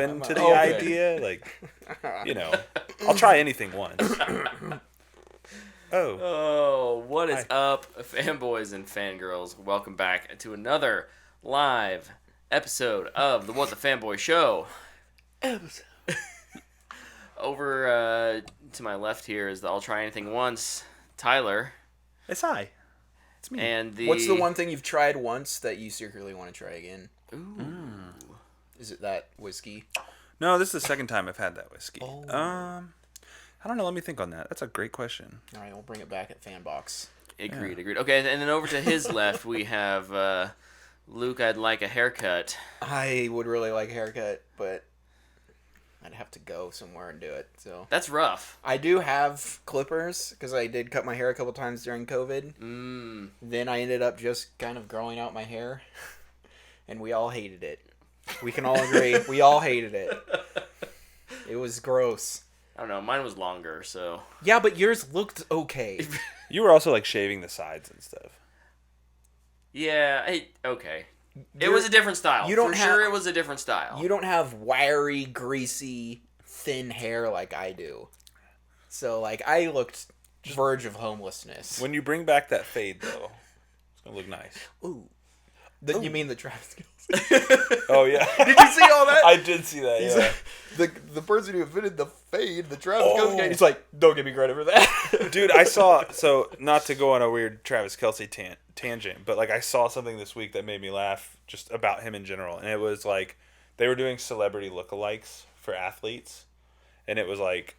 open to the idea. Like, I'll try anything once. Oh, what is up, fanboys and fangirls? Welcome back to another live episode of the What the Fanboy Show. Over to my left here is the I'll Try Anything Once, Tyler. It's me. And What's the one thing you've tried once that you secretly want to try again? Ooh. Is it that whiskey? No, this is the second time I've had that whiskey. Oh. I don't know. Let me think on that. That's a great question. All right, we'll bring it back at Fanbox. Agreed. Okay, and then over to his left, we have Luke, I'd like a haircut. I would really like a haircut, but I'd have to go somewhere and do it. So That's rough. I do have clippers, because I did cut my hair a couple times during COVID. Then I ended up just kind of growing out my hair, and we all hated it. We can all agree. We all hated it. It was gross. I don't know. Mine was longer, so. Yeah, but yours looked okay. You were also like shaving the sides and stuff. Yeah, okay. It was a different style. You don't For have- sure it was a different style. You don't have wiry, greasy, thin hair like I do. So, like, I looked verge of homelessness. When you bring back that fade, though, it's gonna look nice. Ooh. You mean the Travis Kelce? Oh yeah. Did you see all that? I did see that. He's Yeah. like, the person who invented the fade, the Travis Kelce guy, he's like, don't give me credit for that. Dude, I saw, so not to go on a weird Travis Kelce tangent, but like I saw something this week that made me laugh just about him in general. And it was like, they were doing celebrity lookalikes for athletes. And it was like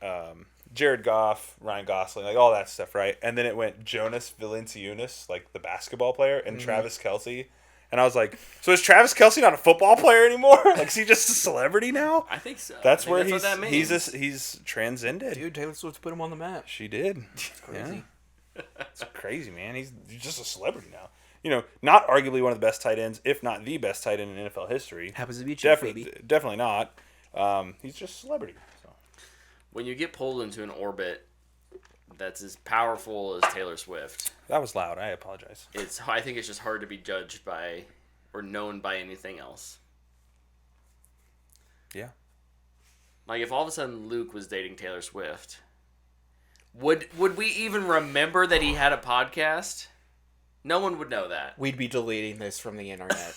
Jared Goff, Ryan Gosling, like all that stuff, right? And then it went Jonas Valanciunas, like the basketball player, and Travis Kelce. And I was like, so is Travis Kelce not a football player anymore? Like, is he just a celebrity now? I think so. That's what where that means. he's transcended. Dude, Taylor Swift put him on the map. She did. It's crazy. Yeah. It's crazy, man. He's just a celebrity now. Not arguably one of the best tight ends, if not the best tight end in NFL history. Happens to be Chief, baby. Definitely not. He's just a celebrity. So. When you get pulled into an orbit that's as powerful as Taylor Swift, That was loud. I apologize. I think it's just hard to be judged by or known by anything else. Yeah. Like, if all of a sudden Luke was dating Taylor Swift, would we even remember that he had a podcast? No one would know that. We'd be deleting this from the internet.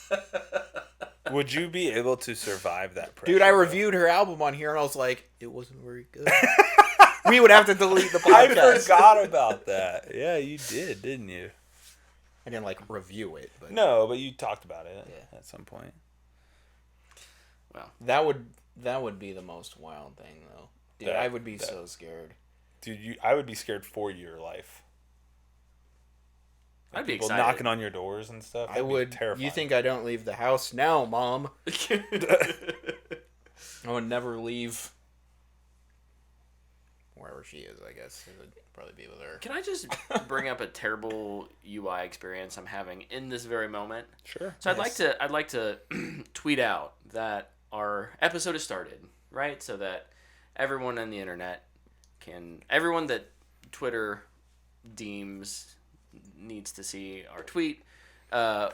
Would you be able to survive that pressure? Dude, I reviewed her album on here, and I was like, it wasn't very good. We would have to delete the podcast. I forgot about that. Yeah, you did, didn't you? I didn't, like, review it. But No, but you talked about it at some point. Well, that would be the most wild thing, though. Dude, I would be so scared. Dude, I would be scared for your life. Like I'd be people excited. knocking on your doors and stuff. I would. Terrifying. You think I don't leave the house now, Mom? I would never leave wherever she is, I guess. It would probably be with her. Can I just bring up a terrible UI experience I'm having in this very moment? Sure. So I'd like to tweet out that our episode has started, right? So that everyone on the internet everyone that Twitter deems needs to see our tweet,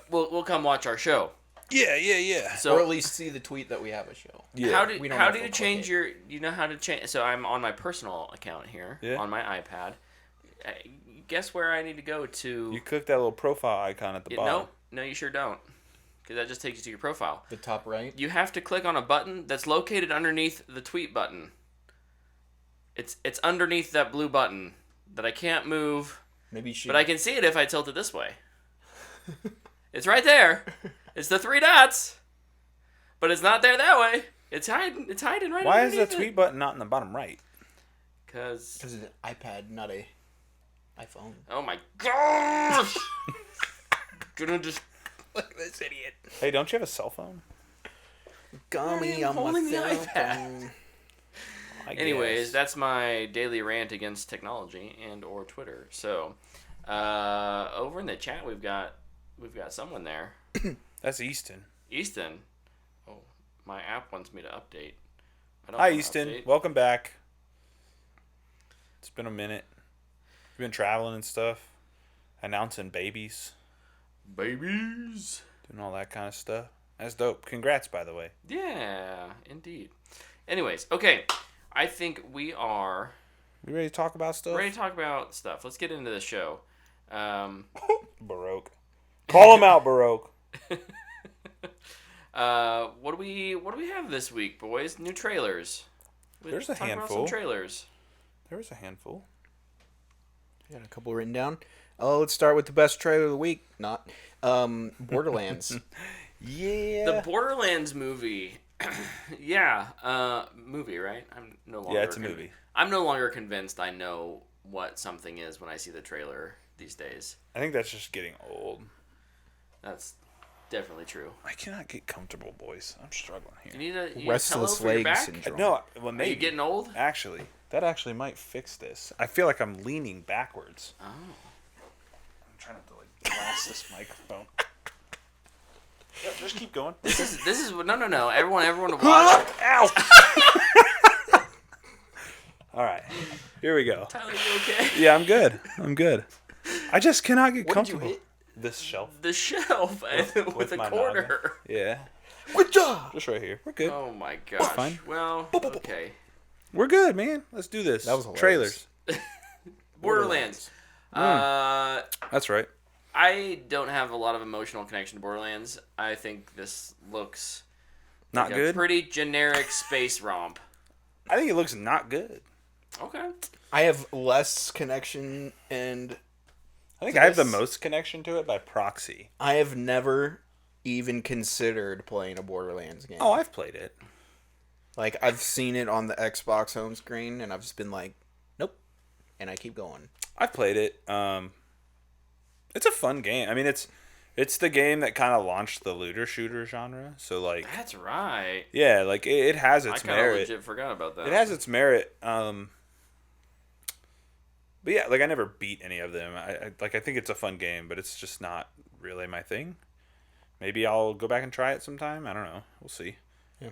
will come watch our show. Yeah. So, or at least see the tweet that we have a show. Yeah. how We do don't know if you we'll change click you know how to change? So I'm on my personal account here on my iPad. Guess where I need to go to? You click that little profile icon at the bottom. No, you sure don't, because that just takes you to your profile. The top right? You have to click on a button that's located underneath the tweet button. It's underneath that blue button that I can't move, Maybe she. but I can see it if I tilt it this way. It's right there. It's the three dots, but it's not there that way. It's hiding. It's hiding right. Why is the underneath tweet button not in the bottom right? Because it's an iPad, not a iPhone. oh my gosh, gonna just Look at this idiot. Hey, don't you have a cell phone? Gummy on my holding the cell iPad. phone. I Anyways, guess. that's my daily rant against technology and or Twitter. So, over in the chat, we've got someone there. That's Easton. Easton. Oh, my app wants me to update. I don't Hi, wanna Easton. update. Welcome back. It's been a minute. You've been traveling and stuff, announcing babies, Babies. doing all that kind of stuff. That's dope. Congrats, by the way. Yeah, indeed. Anyways, okay. I think we are We ready to talk about stuff? ready to talk about stuff. Let's get into the show. Baroque. Call him out, Baroque. What do we have this week, boys? New trailers. There's a Talk about handful. some trailers. There was a handful. I got a couple written down. Oh, let's start with the best trailer of the week. Not Borderlands. Yeah. The Borderlands movie. Yeah, movie, right? I'm no longer. Yeah, it's a movie. I'm no longer convinced I know what something is when I see the trailer these days. I think that's just getting old. That's definitely true. I cannot get comfortable, boys. I'm struggling here. You need a pillow Restless for your leg back? syndrome. No, well, Are maybe. you getting old? Actually, that actually might fix this. I feel like I'm leaning backwards. Oh. I'm trying not to like blast this microphone. Yep, just keep going. This is no. Everyone watch. Ow! All right, here we go. Tyler, you okay? Yeah, I'm good. I just cannot get What did you comfortable. hit? This shelf. The shelf with a my corner. noggin. Yeah, Good job. just right here. We're good. Oh my gosh. fine. Well, okay. We're good, man. Let's do this. That was hilarious. Trailers. Borderlands. That's right. I don't have a lot of emotional connection to Borderlands. I think this looks Not like a good. pretty generic space romp. I think it looks not good. Okay. I have less connection, and I think To I have the this- most connection to it by proxy. I have never even considered playing a Borderlands game. Oh, I've played it. Like, I've seen it on the Xbox home screen, and I've just been like, nope. And I keep going. I've played it. It's a fun game. I mean, it's the game that kind of launched the looter shooter genre. So like, That's right. yeah, like it has I its kind of merit. legit forgot about that. It has its merit. But yeah, like I never beat any of them. I think it's a fun game, but it's just not really my thing. Maybe I'll go back and try it sometime. I don't know. We'll see. Yeah.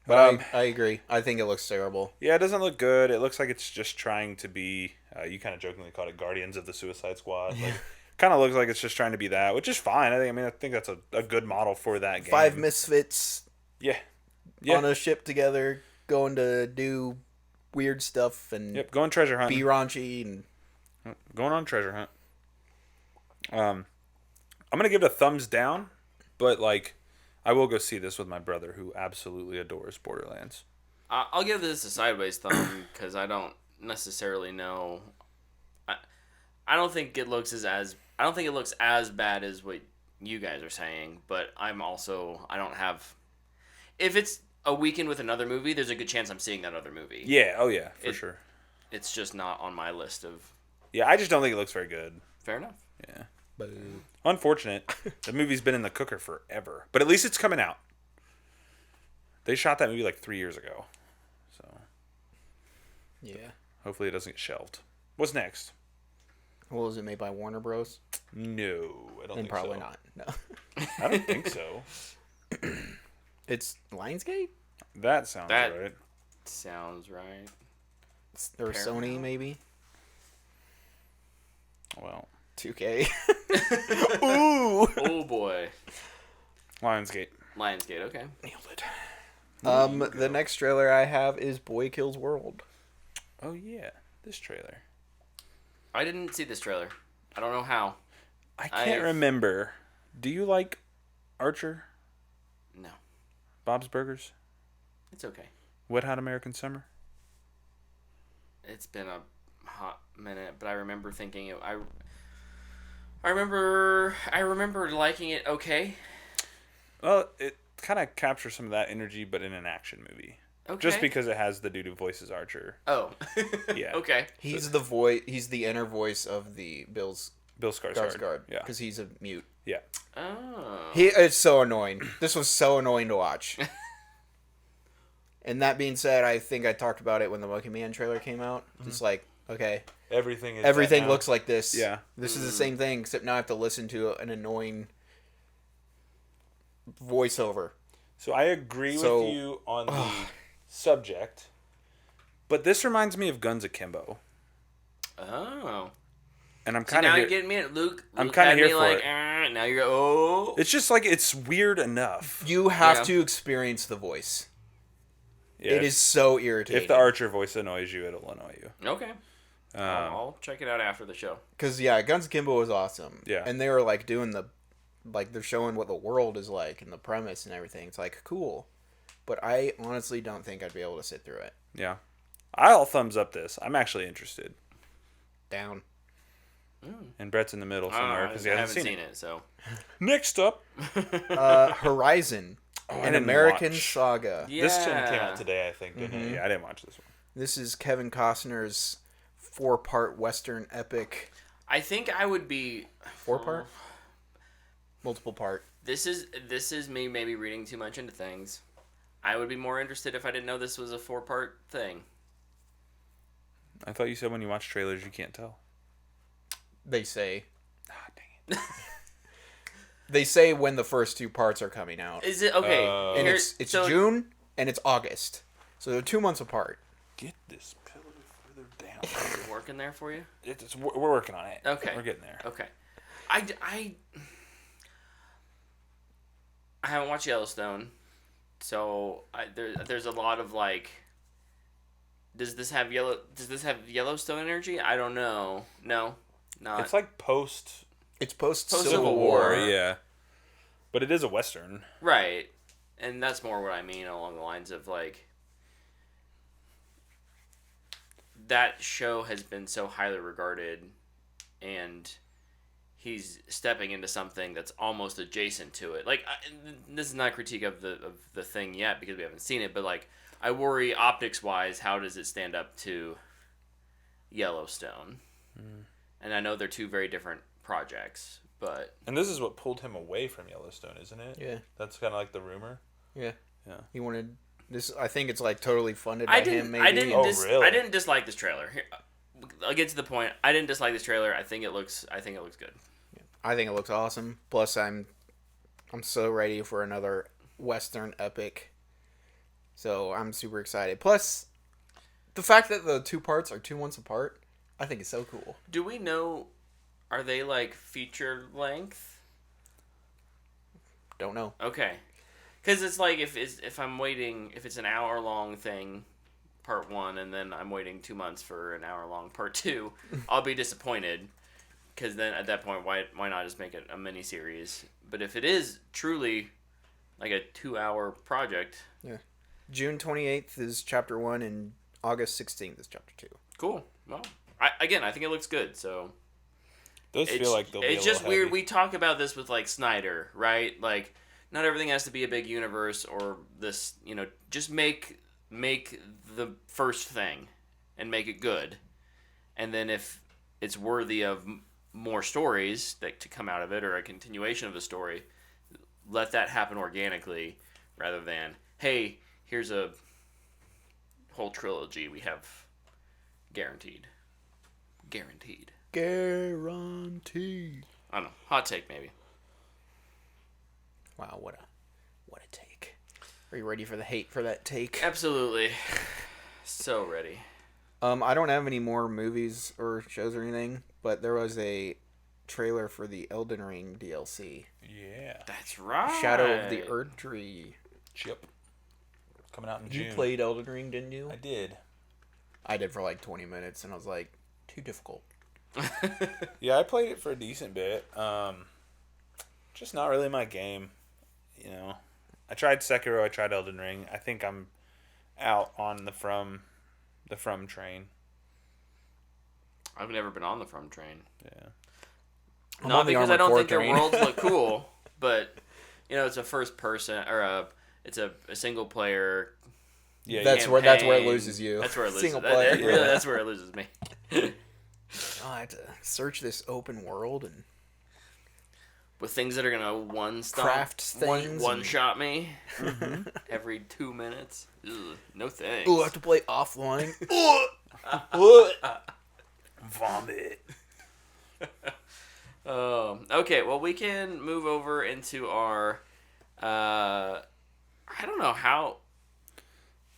But But I agree. I think it looks terrible. yeah, it doesn't look good. It looks like it's just trying to be. You kind of jokingly called it Guardians of the Suicide Squad. Like, kind of looks like it's just trying to be that, which is fine. I think that's a good model for that game. 5 misfits Yeah. on a ship together, going to do weird stuff and Yep. Going treasure hunt. be raunchy. And Going on treasure hunt. I'm gonna give it a thumbs down, but like, I will go see this with my brother, who absolutely adores Borderlands. I'll give this a sideways thumb because I don't necessarily know. I don't think it looks I don't think it looks as bad as what you guys are saying, but I don't have. If it's a weekend with another movie, there's a good chance I'm seeing that other movie. Yeah. Oh yeah, for sure. It's just not on my list of. Yeah, I just don't think it looks very good. Fair enough. Yeah. Unfortunate. The movie's been in the cooker forever, but at least it's coming out. They shot that movie like 3 years ago, so yeah. hopefully it doesn't get shelved. What's next? What was it, made by Warner Bros? No, I don't Then think probably so. not. No. I don't think so. It's Lionsgate? That sounds That- right. Sounds right. Or Sony, Paramount? maybe? Well, 2K. Ooh! Oh boy. Lionsgate. Lionsgate. Okay. Nailed it. The next trailer I have is Boy Kills World. Oh yeah, this trailer. I didn't see this trailer. I don't know how. I can't remember. Do you like Archer? No. Bob's Burgers? It's okay. Wet Hot American Summer? It's been a hot minute, but I remember thinking it. I remember liking it. Okay. Well, it kind of captures some of that energy, but in an action movie. Okay. Just because it has the dude who voices Archer. Oh. Yeah. Okay. He's the voice. He's the inner voice of the Bill Skarsgård. Skarsgård. Yeah. Because he's a mute. Yeah. Oh. It's so annoying. This was so annoying to watch. And that being said, I think I talked about it when the Monkey Man trailer came out. Just like, okay, Everything is everything that now. looks like this. Yeah. This is the same thing, except now I have to listen to an annoying voiceover. So I agree So- with you on the subject, but this reminds me of Guns Akimbo. Oh. and I'm See, kind of now here. you're getting me at Luke. I'm Luke kinda had here me for like, it. now you're oh. It's just like it's weird enough. You have Yeah. to experience the voice. Yeah, It is so irritating. If the Archer voice annoys you, it'll annoy you. Okay. I'll check it out after the show. Because, yeah, Guns Akimbo was awesome. Yeah. And they were, like, doing the... Like, they're showing what the world is like and the premise and everything. It's, like, cool. But I honestly don't think I'd be able to sit through it. Yeah. I'll thumbs up this. I'm actually interested. Down. And Brett's in the middle somewhere because he I hasn't haven't seen seen it, so. Next up. Horizon. I An didn't American watch. Saga. Yeah. This one came out today, I think, didn't it? Yeah, I didn't watch this one. This is Kevin Costner's 4-part Western epic. I think I would be 4-part? Multiple part. This is me maybe reading too much into things. I would be more interested if I didn't know this was a 4-part thing. I thought you said when you watch trailers you can't tell. They say. Ah, dang it. They say when the first 2 parts are coming out. Is it okay? And here- it's so- June and it's August. So they're 2 months apart. Get this pillow further down. Is it working there for you? We're working on it. Okay. We're getting there. Okay. I haven't watched Yellowstone, so there's a lot of like. Does this have Yellowstone energy? I don't know. No, not. It's like post It's post Post-Civil Civil War. War. yeah. But it is a Western. Right, and that's more what I mean along the lines of like. That show has been so highly regarded, and he's stepping into something that's almost adjacent to it. Like, this is not a critique of the thing yet because we haven't seen it, but like, I worry optics wise, how does it stand up to Yellowstone? And I know they're 2 very different projects, but And this is what pulled him away from Yellowstone, isn't it? Yeah. That's kind of like the rumor. Yeah. Yeah. He wanted this. I think it's like totally funded by I him. Maybe. really? I didn't dislike this trailer. Here, I'll get to the point. I didn't dislike this trailer. I think it looks good. I think it looks awesome. Plus, I'm so ready for another Western epic. So I'm super excited. Plus, the fact that the 2 parts are 2 months apart, I think is so cool. Do we know? Are they like feature length? Don't know. Okay, because it's like if I'm waiting, if it's an hour long thing, part 1, and then I'm waiting 2 months for an hour long part 2, I'll be disappointed. Because then at that point, why not just make it a mini series? But if it is truly like a 2-hour project, Yeah. June 28th is chapter 1 and August 16th is chapter 2. cool. Well, I think it looks good. So Those feel like they'll be it's a little just weird. heavy. We talk about this with like Snyder, right? Like, not everything has to be a big universe or this. Just make the first thing and make it good, and then if it's worthy of more stories that to come out of it or a continuation of the story, let that happen organically rather than, hey, here's a whole trilogy we have guaranteed. Guaranteed. I don't know. Hot take, maybe. Wow, what a take. Are you ready for the hate for that take? Absolutely. So ready. I don't have any more movies or shows or anything, but there was a trailer for the Elden Ring DLC. Yeah. That's right. Shadow of the Erdtree. Chip. Coming out in You June. played Elden Ring, didn't you? I did. I did for like 20 minutes, and I was like, too difficult. Yeah, I played it for a decent bit. Just not really my game. I tried Sekiro. I tried Elden Ring. I think I'm out on the From train. I've never been on the From train. Yeah. I'm Not on the because I Armored don't Core think their train. worlds look cool, but it's a first person or it's a single player. Yeah. That's where it loses you. That's where it loses. Single player. Really, that's where it loses me. Oh, I had to search this open world and With things that are gonna Craft things one and- shot me every 2 minutes. Ugh, no thanks. ooh, I have to play offline. Vomit. Okay, well, we can move over into our. I don't know how.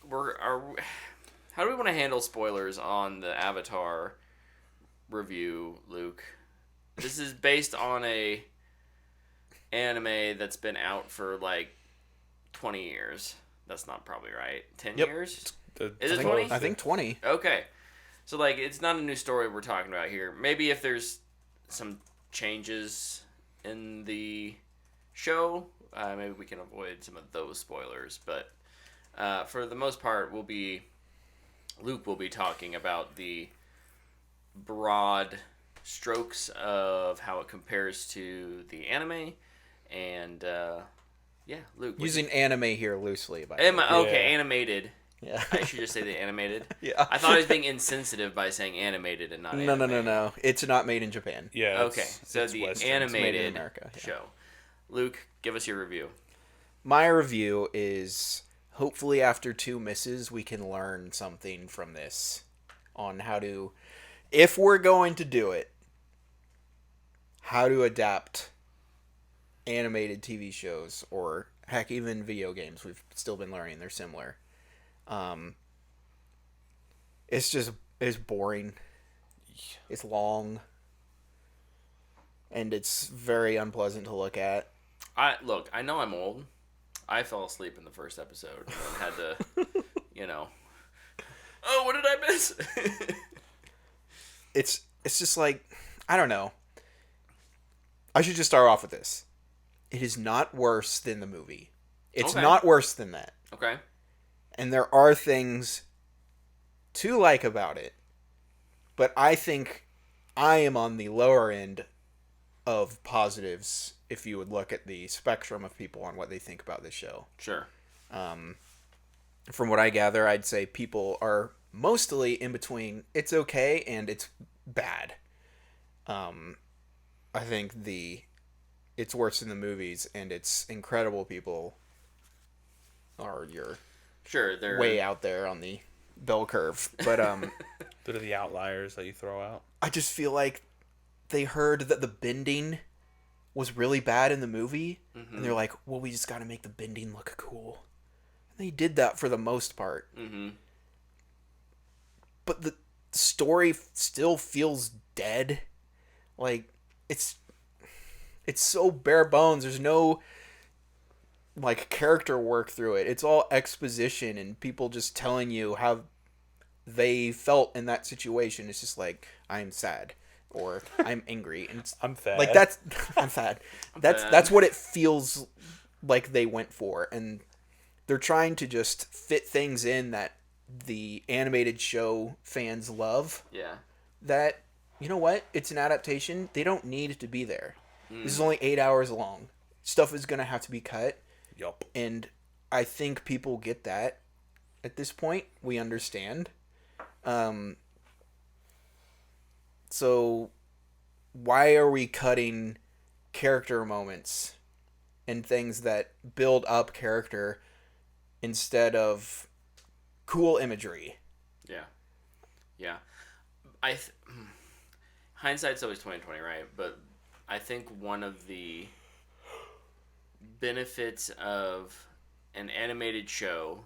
How do we want to handle spoilers on the Avatar review, Luke. This is based on a anime that's been out for like 20 years. That's not probably right. 10 Yep. years? The Is it 12 20? I think 20. Okay. So, like, it's not a new story we're talking about here. Maybe if there's some changes in the show, maybe we can avoid some of those spoilers. But for the most part, Luke will be talking about the broad strokes of how it compares to the anime. And, yeah, Luke. Using anime here loosely, by the way. Okay, Yeah. animated. Yeah. I should just say the animated. Yeah. I thought I was being insensitive by saying animated and not anime. No. It's not made in Japan. Yeah. Okay, so it's the Western. animated made in America, yeah. show. Luke, give us your review. My review is hopefully after 2 misses, we can learn something from this on how to, if we're going to do it, how to adapt animated TV shows or heck, even video games. We've still been learning they're similar. It's boring. It's long. And it's very unpleasant to look at. I know I'm old. I fell asleep in the first episode and had to, oh, what did I miss? It's just like, I don't know. I should just start off with this. It is not worse than the movie. It's Okay. not worse than that. Okay. And there are things to like about it. But I think I am on the lower end of positives if you would look at the spectrum of people on what they think about this show. Sure. From what I gather, I'd say people are mostly in between it's okay and it's bad. I think it's worse than the movies and it's incredible people are Sure, they're way out there on the bell curve. But They're the outliers that you throw out. I just feel like they heard that the bending was really bad in the movie, and they're like, well, we just got to make the bending look cool. And they did that for the most part. Mm-hmm. But the story still feels dead. Like, it's so bare bones. There's no, like, character work through it. It's all exposition and people just telling you how they felt in that situation. It's just like, I'm sad. Or I'm angry, and I'm fat. like that's I'm sad. bad. That's what it feels like they went for, and they're trying to just fit things in that the animated show fans love. Yeah. That, you know what? It's an adaptation. They don't need to be there. This is only 8 hours long. Stuff is gonna have to be cut, Yup. and I think people get that. At this point, we understand. So, why are we cutting character moments and things that build up character instead of cool imagery? Yeah. Yeah. Hindsight's always 20/20, right? But I think one of the benefits of an animated show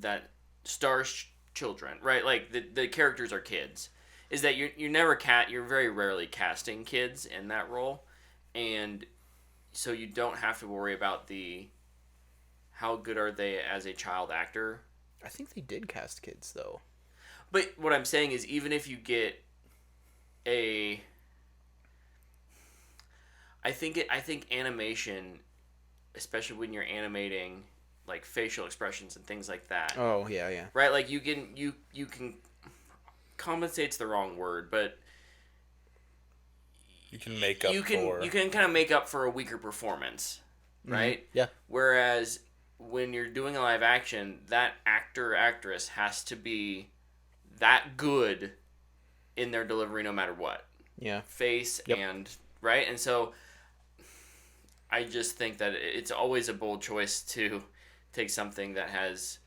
that stars children, right? Like the characters are kids. Is that you're very rarely casting kids in that role, and so you don't have to worry about how good are they as a child actor. I think they did cast kids, though. But what I'm saying is, even if you get I think animation, especially when you're animating like facial expressions and things like that. Oh, yeah. Right? Like you can compensate's the wrong word, but You can make up you can kind of make up for a weaker performance, right? Mm-hmm. Yeah. Whereas when you're doing a live action, that actor or actress has to be that good in their delivery no matter what. Yeah. Face Yep. and right? And so I just think that it's always a bold choice to take something that has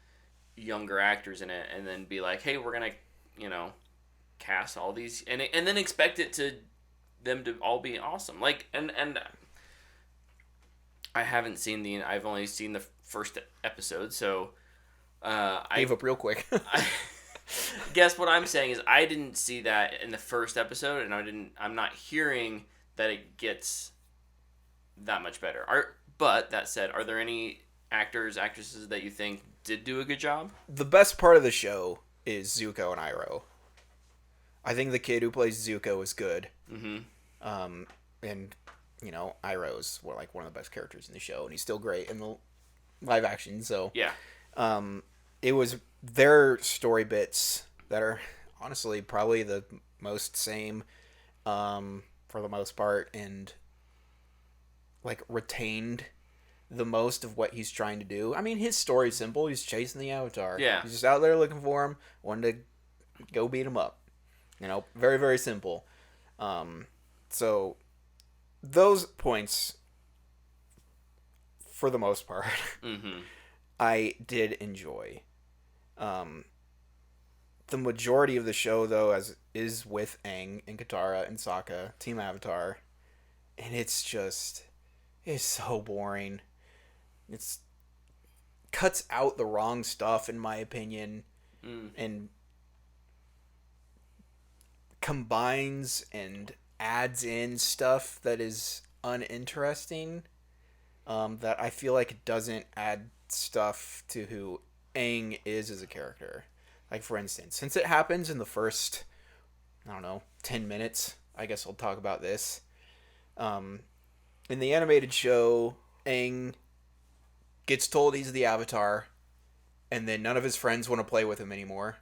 younger actors in it and then be like, "Hey, we're going to, cast all these and then expect them to all be awesome." Like and I've only seen the first episode, so Gave up real quick. Guess what I'm saying is I didn't see that in the first episode, and I'm not hearing that it gets that much better. But that said, are there any actors, actresses that you think did do a good job? The best part of the show is Zuko and Iroh. I think the kid who plays Zuko is good. Mm-hmm. And Iroh's like one of the best characters in the show, and he's still great in the live action. So yeah, it was their story bits that are honestly probably the most same, for the most part, and like retained the most of what he's trying to do. I mean, his story's simple. He's chasing the Avatar. Yeah. He's just out there looking for him, wanting to go beat him up. Very, very simple. So those points, for the most part, mm-hmm. I did enjoy. The majority of the show, though, is with Aang and Katara and Sokka, Team Avatar, and it's so boring. It's cuts out the wrong stuff, in my opinion, and combines and adds in stuff that is uninteresting, that I feel like doesn't add stuff to who Aang is as a character. Like, for instance, since it happens in the first, 10 minutes, I guess I'll talk about this. In the animated show, Aang gets told he's the Avatar, and then none of his friends want to play with him anymore.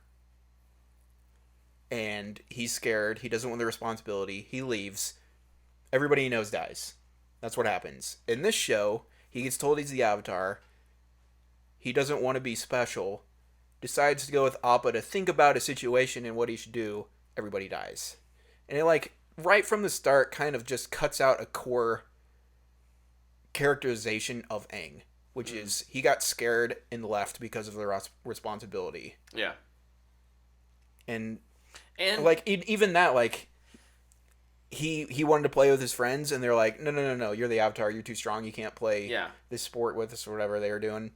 And he's scared. He doesn't want the responsibility. He leaves. Everybody he knows dies. That's what happens. In this show, he gets told he's the Avatar. He doesn't want to be special. Decides to go with Appa to think about a situation and what he should do. Everybody dies. And it, right from the start, kind of just cuts out a core characterization of Aang, which is he got scared and left because of the responsibility. Yeah. And even that, he wanted to play with his friends, and they're like, no, you're the Avatar, you're too strong, you can't play this sport with us, or whatever they were doing.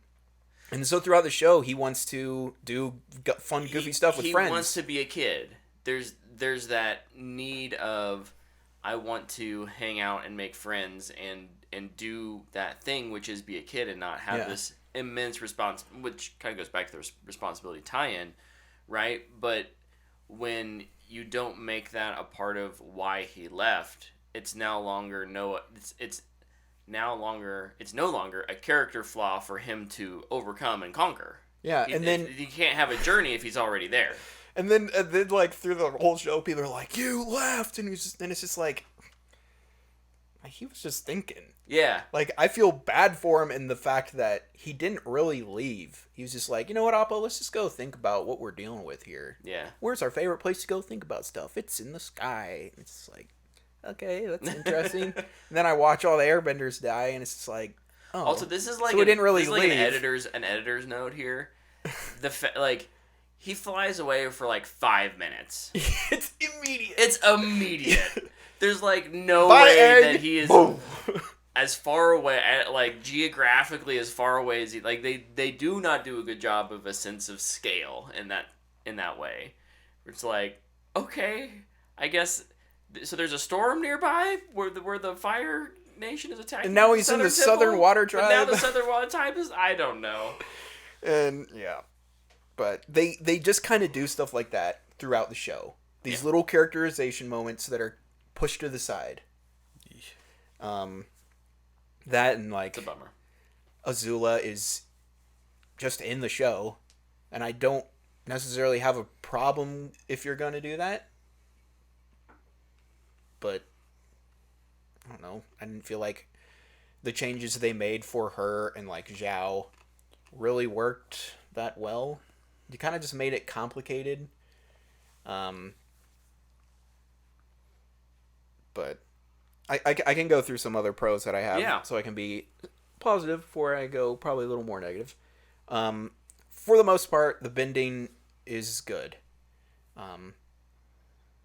And so throughout the show, he wants to do fun, goofy stuff with friends. He wants to be a kid. There's that need of, I want to hang out and make friends and do that thing, which is be a kid and not have this immense which kind of goes back to the responsibility tie-in, right? But when you don't make that a part of why he left, it's no longer no longer a character flaw for him to overcome and conquer. Yeah, and then you can't have a journey if he's already there. And then through the whole show, people are like, "You left," and it's just like he was just thinking. Yeah. I feel bad for him in the fact that he didn't really leave. He was just like, you know what, Appa, let's just go think about what we're dealing with here. Yeah. Where's our favorite place to go think about stuff? It's in the sky. It's just like, okay, that's interesting. And then I watch all the Airbenders die, and it's just like, oh. Also, this is like so we didn't really this is leave. Like an editor's note here. He flies away for 5 minutes. It's immediate. It's immediate. There's no Bye, way Egg. that he is as far away, geographically as far away as he. They do not do a good job of a sense of scale in that way. It's okay, I guess. So there's a storm nearby where the Fire Nation is attacking. And now he's in the Southern Water Tribe. And now the Southern Water Tribe is, I don't know. And yeah, but they just kind of do stuff like that throughout the show. These little characterization moments that are pushed to the side. That and it's a bummer. Azula is just in the show, and I don't necessarily have a problem if you're gonna do that. But I don't know. I didn't feel like the changes they made for her and Zhao really worked that well. You kind of just made it complicated. But I can go through some other pros that I have, so I can be positive before I go probably a little more negative. For the most part, the bending is good.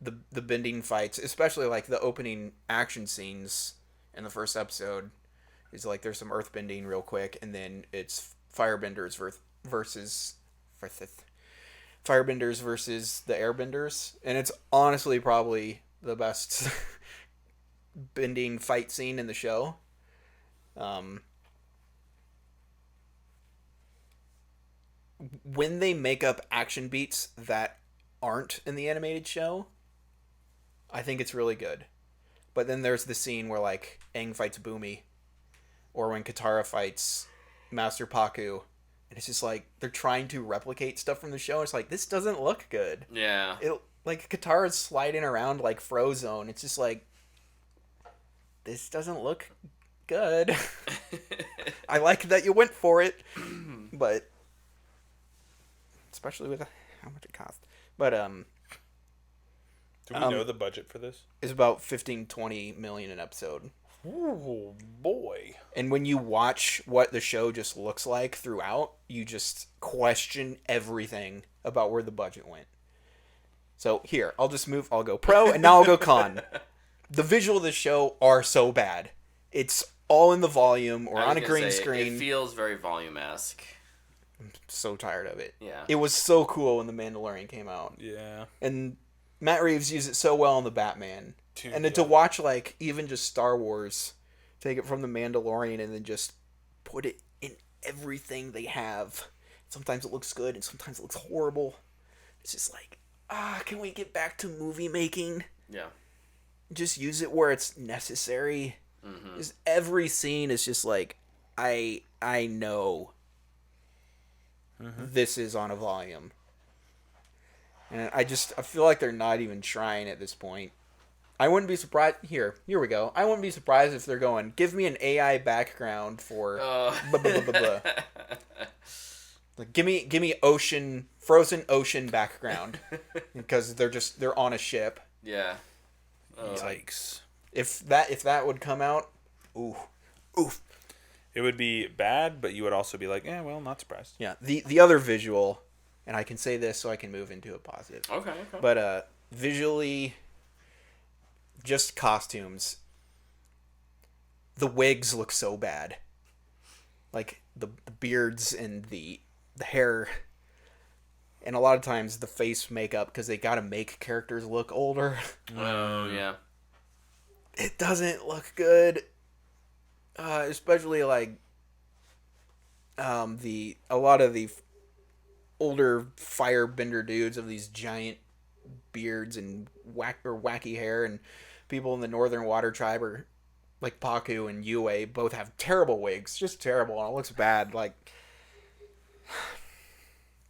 The bending fights, especially the opening action scenes in the first episode, is there's some earth bending real quick, and then it's firebenders versus Firebenders versus the Airbenders, and it's honestly probably the best bending fight scene in the show. When they make up action beats that aren't in the animated show, I think it's really good. But then there's the scene where like Aang fights Boomy, or when Katara fights Master Paku, and it's just like they're trying to replicate stuff from the show. It's like this doesn't look good. Yeah. It like Katara's sliding around like Frozone. It's just like this doesn't look good. I like that you went for it, but especially with how much it cost. But Do we know the budget for this? it's about 15-20 million an episode. Oh boy! And when you watch what the show just looks like throughout, you just question everything about where the budget went. So here, I'll go pro, and now I'll go con. The visual of the show are so bad. It's all in the volume or on a green screen. It feels very volume-esque. I'm so tired of it. Yeah. It was so cool when The Mandalorian came out. Yeah. And Matt Reeves used it so well in The Batman. Dude, And then to watch, like, even just Star Wars, take it from The Mandalorian and then just put it in everything they have. Sometimes it looks good and sometimes it looks horrible. It's just like, can we get back to movie making? Yeah. Just use it where it's necessary. Mm-hmm. Just every scene is just like, I know this is on a volume. And I feel like they're not even trying at this point. I wouldn't be surprised. Here we go. I wouldn't be surprised if they're going, give me an AI background for blah, blah, blah, blah, blah. Like, give me frozen ocean background because they're on a ship. Yeah. Yikes! If that would come out, oof. It would be bad, but you would also be like, well, not surprised. Yeah. The other visual, and I can say this so I can move into a positive. Okay. But visually, just costumes. The wigs look so bad. Like the beards and the hair, and a lot of times the face makeup, because they got to make characters look older. Oh yeah. It doesn't look good. Especially like a lot of the older firebender dudes of these giant beards and wacky hair, and people in the Northern Water Tribe are like Paku and Yue both have terrible wigs, just terrible, and it looks bad. Like,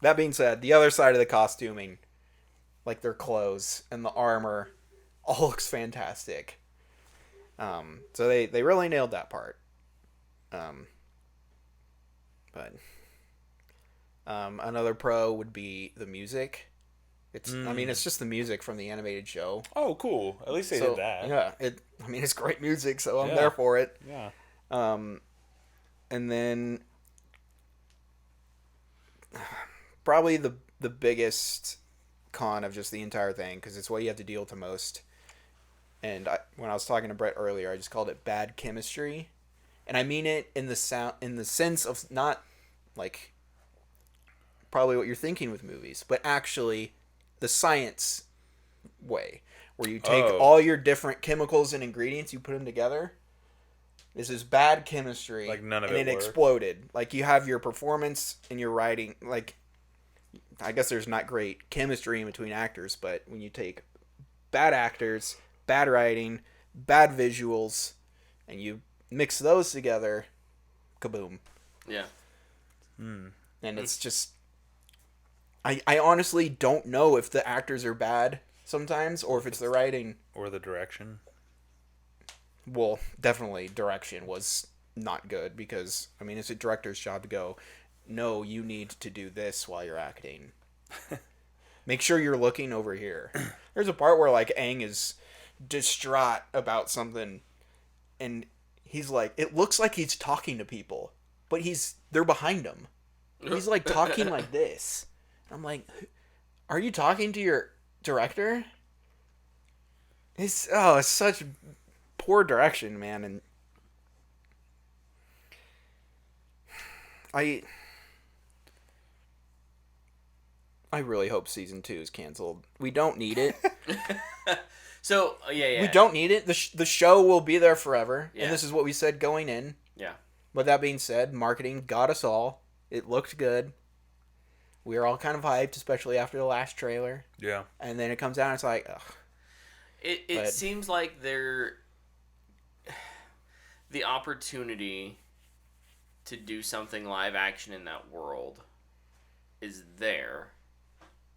that being said, the other side of the costuming, like their clothes and the armor, all looks fantastic. So they really nailed that part. But another pro would be the music. I mean, it's just the music from the animated show. Oh, cool! At least they did that. Yeah, it's great music, so I'm there for it. Yeah. And then probably the biggest con of just the entire thing, because it's what you have to deal with the most. And when I was talking to Brett earlier, I just called it bad chemistry, and I mean it in the sense of not like probably what you're thinking with movies, but actually the science way, where you take all your different chemicals and ingredients, you put them together. This is bad chemistry. Like none of and it works. exploded. Like you have your performance and your writing. Like, I guess there's not great chemistry in between actors, but when you take bad actors, bad writing, bad visuals, and you mix those together, kaboom. Yeah. And it's just, I honestly don't know if the actors are bad sometimes or if it's the writing. Or the direction. Well, definitely direction was not good, because, I mean, it's a director's job to go, no, you need to do this while you're acting. Make sure you're looking over here. There's a part where, like, Aang is distraught about something, and he's like, it looks like he's talking to people, but they're behind him. He's, like, talking like this. I'm like, are you talking to your director? It's such poor direction, man. And I really hope season 2 is canceled. We don't need it. So, yeah. We don't need it. The show will be there forever. Yeah. And this is what we said going in. Yeah. With that being said, marketing got us all. It looked good. We were all kind of hyped, especially after the last trailer. Yeah. And then it comes out and it's like, ugh. It seems like the opportunity to do something live action in that world is there.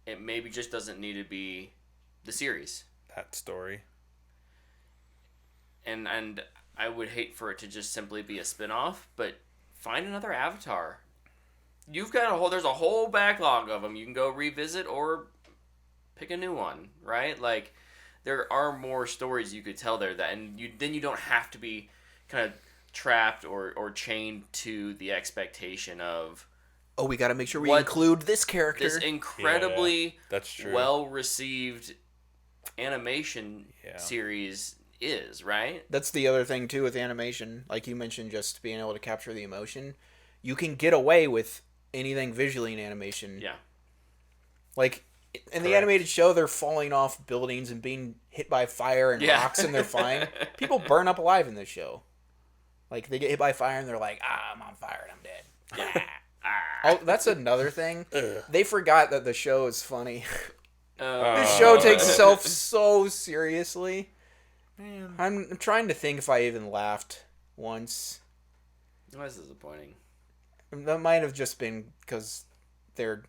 It maybe just doesn't need to be the series. That story. And I would hate for it to just simply be a spin-off, but find another Avatar. You've got there's a whole backlog of them. You can go revisit or pick a new one, right? Like, there are more stories you could tell there and then you don't have to be kind of trapped or chained to the expectation of, oh, we got to make sure we include this character. This incredibly that's true. well-received animation series is, right? That's the other thing, too, with animation. Like you mentioned, just being able to capture the emotion. You can get away with anything visually in animation. Yeah. Like, in the animated show, they're falling off buildings and being hit by fire and rocks, and they're fine. People burn up alive in this show. Like, they get hit by fire, and they're like, I'm on fire, and I'm dead. Yeah. Oh, that's another thing. They forgot that the show is funny. This show takes itself so seriously. Man. I'm trying to think if I even laughed once. That's disappointing. That might have just been because they're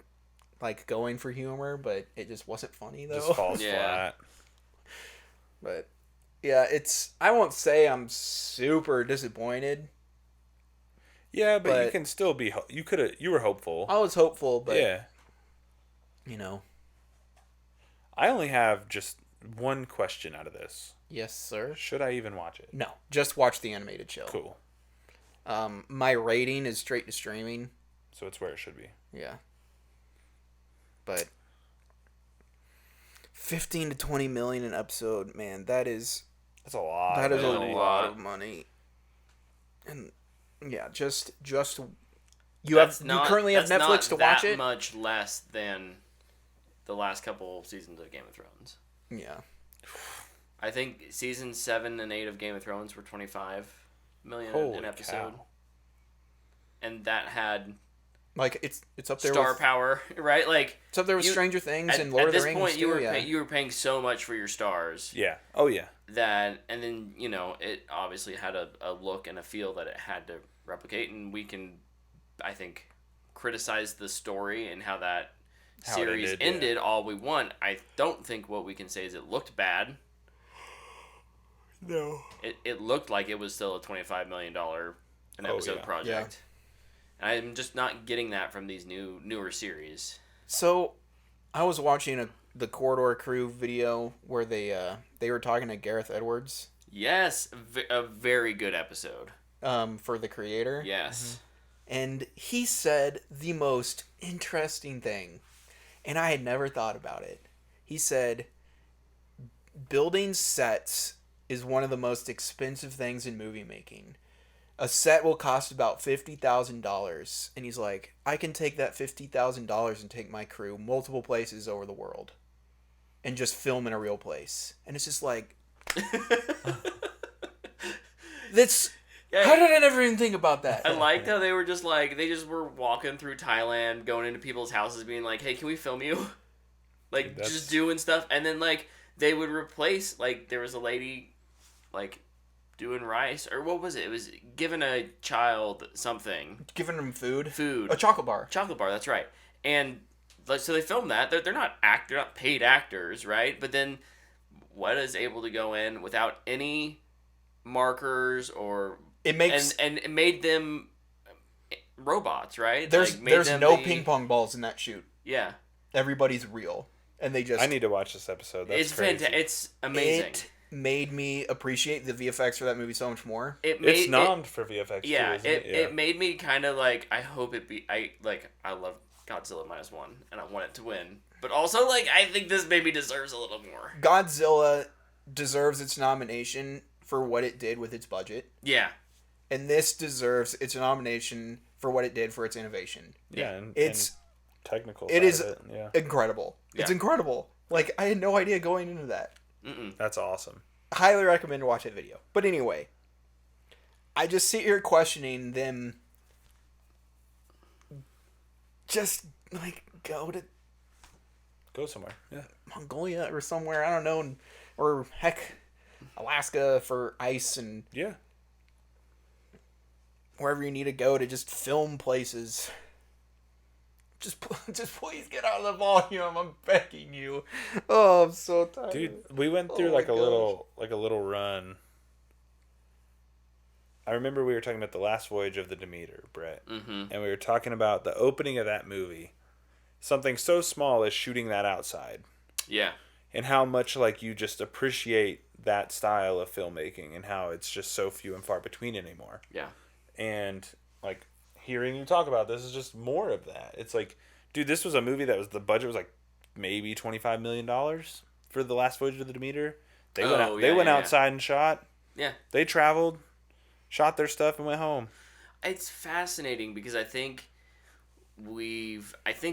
like going for humor, but it just wasn't funny though. Just falls flat. But yeah, I won't say I'm super disappointed. Yeah, but you can still be. You were hopeful. I was hopeful, but yeah, I only have just one question out of this. Yes, sir. Should I even watch it? No, just watch the animated show. Cool. My rating is straight to streaming. So it's where it should be. Yeah. But 15 to 20 million an episode, man, that's a lot. That is a lot of money. And yeah, just you currently have Netflix to watch it. That much less than the last couple seasons of Game of Thrones. Yeah. I think seasons 7 and 8 of Game of Thrones were 25 million an episode. Cow. And that had like it's up there star with power, right? Like it's up there with Stranger Things and Lord of the Rings. At this point, you were paying so much for your stars. Yeah. Oh yeah. That and then it obviously had a look and a feel that it had to replicate, and we can, I think, criticize the story and how that series ended all we want. I don't think what we can say is it looked bad. No. It looked like it was still a $25 million an episode project. Yeah. I'm just not getting that from these newer series. So, I was watching the Corridor Crew video where they were talking to Gareth Edwards. Yes, a very good episode. For the creator. Yes. And he said the most interesting thing, and I had never thought about it. He said, building sets is one of the most expensive things in movie making. A set will cost about $50,000. And he's like, I can take that $50,000 and take my crew multiple places over the world and just film in a real place. And it's just like, that's... Yeah, how did I never even think about that? I liked how they were just like, they just were walking through Thailand, going into people's houses, being like, hey, can we film you? Like, just doing stuff. And then, like, they would replace, like, there was a lady, like, doing rice. Or what was it? It was giving a child something. Giving them food? Food. A chocolate bar. Chocolate bar, that's right. And, like, so they filmed that. They're not paid actors, right? But then, what is able to go in without any markers or... It makes and it made them robots, right? There's no ping pong balls in that shoot. Yeah, everybody's real, and they just. I need to watch this episode. That's crazy. It's amazing. It made me appreciate the VFX for that movie so much more. It's nommed for VFX. Yeah, too, isn't it? It made me kind of like. I hope it be. I love Godzilla -1, and I want it to win. But also, like, I think this maybe deserves a little more. Godzilla deserves its nomination for what it did with its budget. Yeah. And this deserves its nomination for what it did for its innovation. Yeah. technical It side is of it. Yeah. incredible. It's Yeah. incredible. Like, I had no idea going into that. That's awesome. Highly recommend to watch that video. But anyway, I just sit here questioning them. Just like Go somewhere. Yeah. Mongolia or somewhere, I don't know, or heck, Alaska for ice and Yeah. wherever you need to go to just film places. Just please get out of the volume. I'm begging you. Oh, I'm so tired. Dude, we went through Oh like my a little run. I remember we were talking about the last voyage of the Demeter, Brett, and we were talking about the opening of that movie. Something so small as shooting that outside, Yeah. and how much like you just appreciate that style of filmmaking, and how it's just so few and far between anymore. Yeah. And like hearing you talk about this is just more of that. It's like, dude, this was a movie that was the budget was like maybe $25 million for the last voyage of the Demeter. They went outside and shot. Yeah. They traveled, shot their stuff, and went home. It's fascinating because I think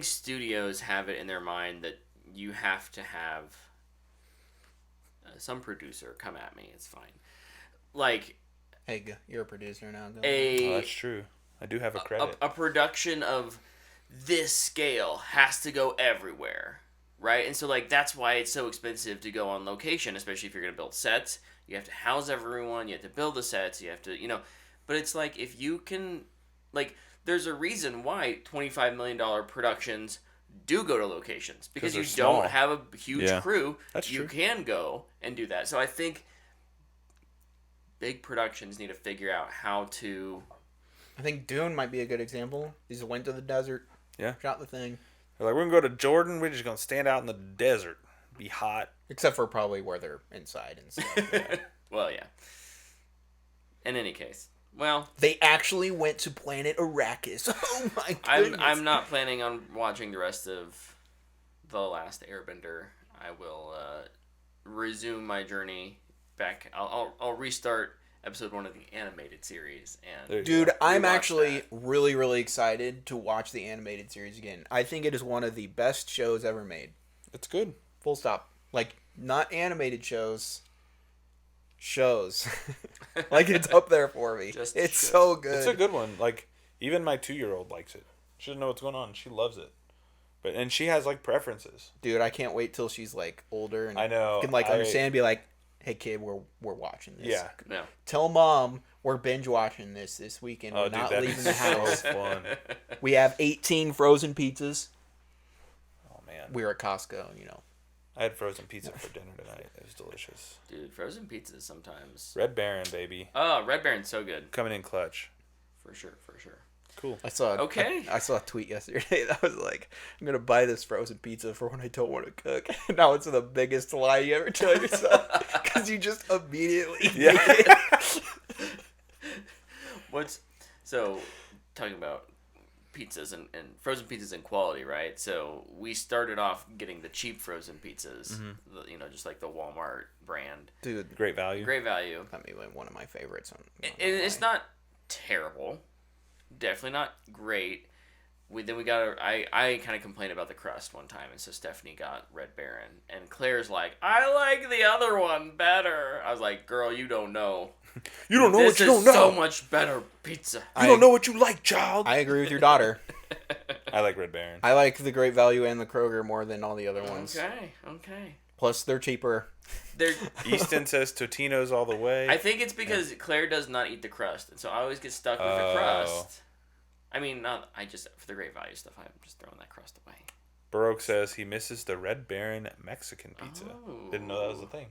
studios have it in their mind that you have to have some producer come at me. It's fine. Like, Hey, you're a producer now. Go. Oh, that's true. I do have a credit. a production of this scale has to go everywhere, right? And so, like, that's why it's so expensive to go on location, especially if you're going to build sets. You have to house everyone. You have to build the sets. You have to, But it's like, if you can, like, there's a reason why $25 million productions do go to locations. Because you small. don't have a huge crew. That's you true. can go and do that. So I think big productions need to figure out how to... I think Dune might be a good example. He just went to the desert. Yeah. Shot the thing. They're like, we're going to go to Jordan. We're just going to stand out in the desert. Be hot. Except for probably where they're inside and stuff. Yeah. Well, yeah. In any case. Well, They actually went to planet Arrakis. Oh my goodness. I'm not planning on watching the rest of The Last Airbender. I will resume my journey back. I'll restart episode 1 of the animated series. And Dude, I'm rewatch actually that. really, really excited to watch the animated series again. I think it is one of the best shows ever made. It's good. Full stop. Like, not animated shows. Shows. Like, it's up there for me. Just It's shows. so good. It's a good one. Like, even my 2-year-old likes it. She doesn't know what's going on. She loves it. And she has, like, preferences. Dude, I can't wait till she's, like, older and I know. can, like, understand and be like, hey, kid, we're watching this. Yeah. Yeah. Tell mom we're binge watching this weekend. We're not that'd leaving be the house. so fun. We have 18 frozen pizzas. Oh, man. We were at Costco, I had frozen pizza for dinner tonight. It was delicious. Dude, frozen pizzas sometimes. Red Baron, baby. Oh, Red Baron's so good. Coming in clutch. For sure. Cool. I saw Okay. I saw a tweet yesterday that was like, I'm gonna buy this frozen pizza for when I don't want to cook. Now it's the biggest lie you ever tell yourself because you just immediately Yeah. make it. So talking about pizzas and frozen pizzas and quality, right? So we started off getting the cheap frozen pizzas, just like the Walmart brand. Dude, Great value. Great value. that may be one of my favorites. And it's not terrible. Definitely not great. Then we got I kind of complained about the crust one time, and so Stephanie got Red Baron, and Claire's like, I like the other one better. I was like, girl, you don't know. You don't know This what you is don't know. so much better pizza. You don't know what you like, child. I agree with your daughter. I like Red Baron. I like the Great Value and the Kroger more than all the other ones. Okay. Plus, they're cheaper. Easton says Totino's all the way. I think it's because Claire does not eat the crust, and so I always get stuck with the crust. I mean, for the Great Value stuff, I'm just throwing that crust away. Baroque says he misses the Red Baron Mexican pizza. Oh. Didn't know that was a thing.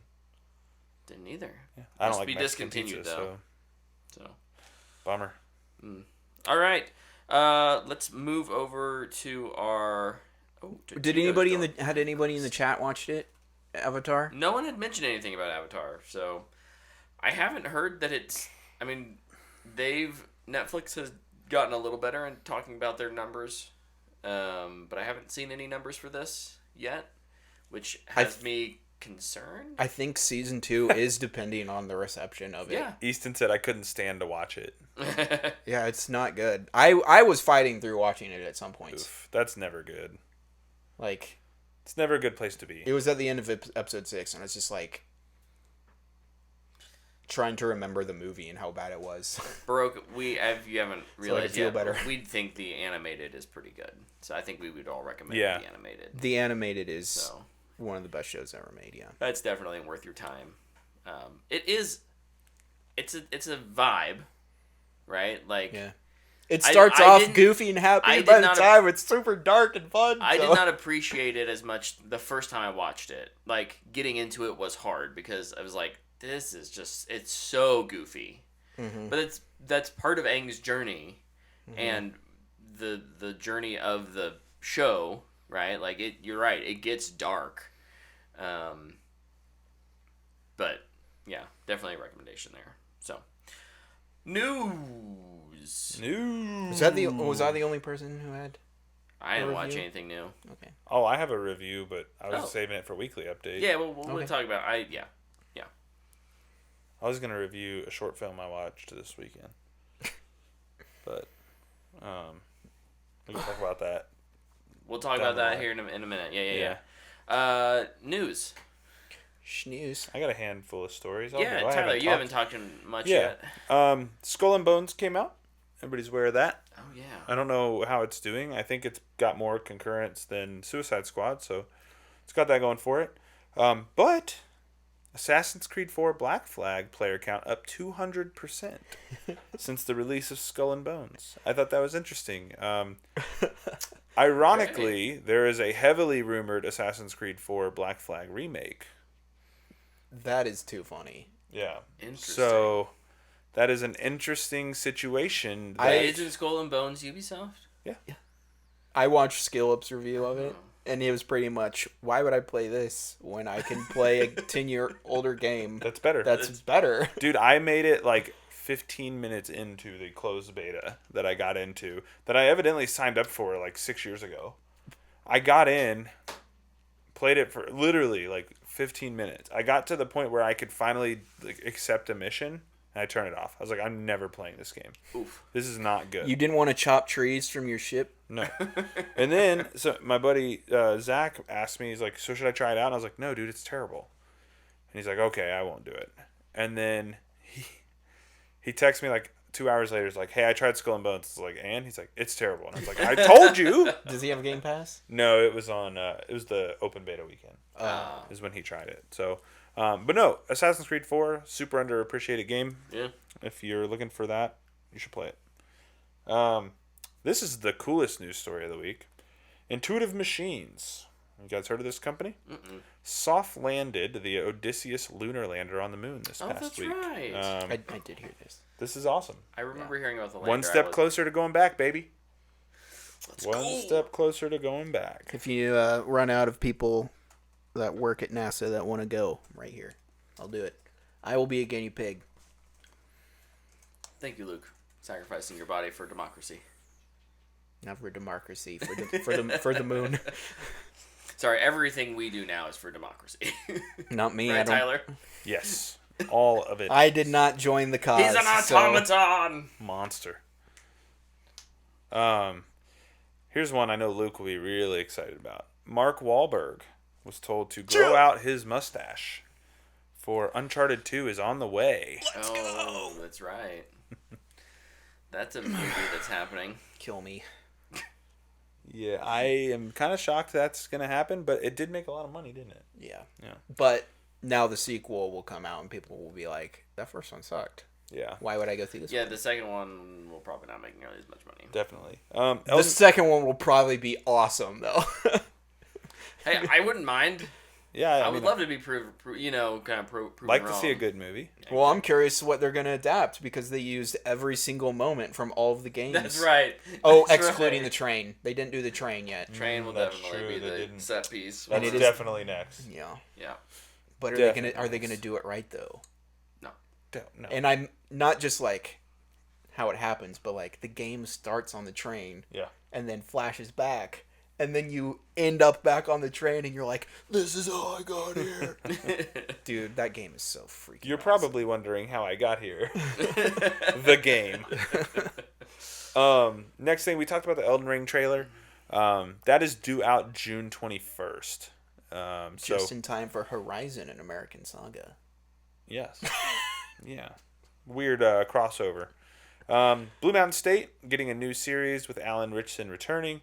Didn't either. Yeah. I don't Must like be Mexican discontinued, pizza, though. so bummer. All right. Let's move over to our. Oh, Had anybody in the chat watched it? Avatar? No one had mentioned anything about Avatar, so I haven't heard that it's. I mean, Netflix has gotten a little better in talking about their numbers, but I haven't seen any numbers for this yet, which has me concerned. I think season 2 is depending on the reception of it. Yeah. Easton said I couldn't stand to watch it. Yeah, it's not good. I was fighting through watching it at some points. Oof, that's never good. Like, It's never a good place to be. it was at the end of episode 6, and it's just like trying to remember the movie and how bad it was. Baroque, if you haven't realized feel yet, better. we'd think the animated is pretty good. So I think we would all recommend Yeah. the animated. The animated is So one of the best shows ever made. Yeah. that's definitely worth your time. It is. It's a vibe, right? Like Yeah. It I- starts I off didn't- goofy and happy, I and did by the not- time it's super dark and fun. I so- did not appreciate it as much the first time I watched it. Like getting into it was hard because I was like, this is just it's so goofy. Mhm. But that's part of Aang's journey, and the journey of the show, right? Like you're right. It gets dark, but yeah, definitely a recommendation there. So, news. Was I the only person who had? I didn't watch review? anything new. Okay. Oh, I have a review, but I was Oh. saving it for weekly update. Yeah, well, we'll Okay. talk about. I was gonna review a short film I watched this weekend, but we can talk about that. We'll talk Down about the that line. here in a minute. Yeah. News. Schnews. I got a handful of stories. I'll Yeah, go. I Tyler, you haven't talked- talked much Yeah. yet. Skull and Bones came out. Everybody's aware of that. Oh yeah. I don't know how it's doing. I think it's got more concurrence than Suicide Squad, so it's got that going for it. But Assassin's Creed 4 Black Flag player count up 200% since the release of Skull and Bones. I thought that was interesting. Ironically, there is a heavily rumored Assassin's Creed 4 Black Flag remake. That is too funny. Yeah. Interesting. So that is an interesting situation. I- that- Isn't Skull and Bones Ubisoft? I watched Skillup's review of it, and it was pretty much, why would I play this when I can play a 10-year older game that's better. that's better? Dude, I made it like 15 minutes into the closed beta that I got into, that I evidently signed up for like 6 years ago. I got in, played it for literally like 15 minutes. I got to the point where I could finally like, accept a mission, and I turned it off. I was like, I'm never playing this game. Oof. This is not good. You didn't want to chop trees from your ship? No. And then, so my buddy Zach asked me, he's like, so should I try it out? And I was like, no, dude, it's terrible. And he's like, okay, I won't do it. And then he texts me like 2 hours later. He's like, hey, I tried Skull and Bones. It's like, and? He's like, it's terrible. And I was like, I told you. Does he have a Game Pass? No, it was on, it was the open beta weekend is when he tried it. So, but no, Assassin's Creed 4, super underappreciated game. Yeah. If you're looking for that, you should play it. This is the coolest news story of the week. Intuitive Machines. You guys heard of this company? Mm-mm. Soft landed the Odysseus lunar lander on the moon this Oh, past that's week. right. I did hear this. This is awesome. I remember hearing about the lander. One step closer to going back, baby. Let's One go. step closer to going back. If you run out of people that work at NASA that want to go, I'm right here. I'll do it. I will be a guinea pig. Thank you, Luke. Sacrificing your body for democracy. Not for democracy, for the moon. Sorry, everything we do now is for democracy. Not me. I Right, don't. Tyler? Yes. All of it. I did not join the cause. He's an so- automaton! Monster. Here's one I know Luke will be really excited about. Mark Wahlberg was told to grow out his mustache for Uncharted 2 is on the way. Oh, that's right. That's a movie that's happening. Kill me. Yeah, I am kind of shocked that's going to happen, but it did make a lot of money, didn't it? Yeah. Yeah. But now the sequel will come out and people will be like, that first one sucked. Yeah, Why would I go through this Yeah, one? the second one will probably not make nearly as much money. definitely. The second one will probably be awesome, though. Hey, I wouldn't mind. yeah, I I would mean, love to be proven like wrong. to see a good movie. Well, I'm curious what they're going to adapt because they used every single moment from all of the games. That's right. Oh, That's excluding right. the train. They didn't do the train yet. Train will That's definitely true, be they the didn't. set piece. That's it is- definitely next. Yeah. Yeah. But Definitely. are they gonna do it right though? No. And I'm not just like how it happens, but like the game starts on the train Yeah. and then flashes back and then you end up back on the train, and you're like, "This is how I got here." Dude, that game is so freaking. You're awesome. probably wondering how I got here. The game. Next thing, we talked about the Elden Ring trailer. That is due out June 21st. Just in time for Horizon and American Saga. Yes. Yeah. Weird crossover. Blue Mountain State getting a new series with Alan Richson returning.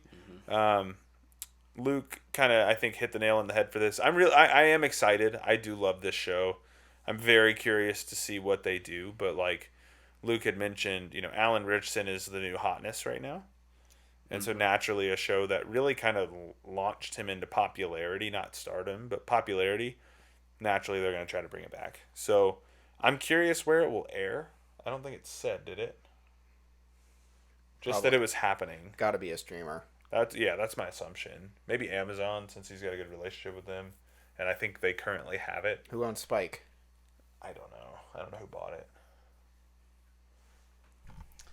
Luke kind of, I think, hit the nail on the head for this. I am excited. I do love this show. I'm very curious to see what they do. But like Luke had mentioned, Alan Richson is the new hotness right now. And so naturally a show that really kind of launched him into popularity, not stardom, but popularity, naturally they're going to try to bring it back. So I'm curious where it will air. I don't think it said, did it? Just Probably. that it was happening. Gotta be a streamer. That's my assumption. Maybe Amazon, since he's got a good relationship with them. And I think they currently have it. Who owns Spike? I don't know. I don't know who bought it.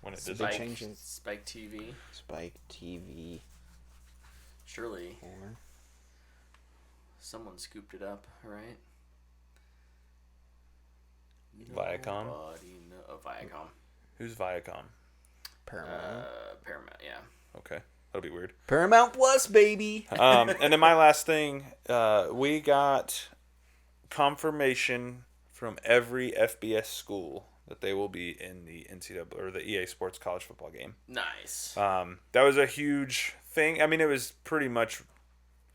When it did Spike. that. Changing. Spike TV. Spike TV. Surely Or... someone scooped it up, right? Viacom? Viacom. Who's Viacom? Paramount. Paramount, yeah. Okay. That'll be weird. Paramount Plus, baby. And then my last thing, we got confirmation from every FBS school that they will be in the NCAA or the EA Sports College Football game. Nice. That was a huge thing. I mean, it was pretty much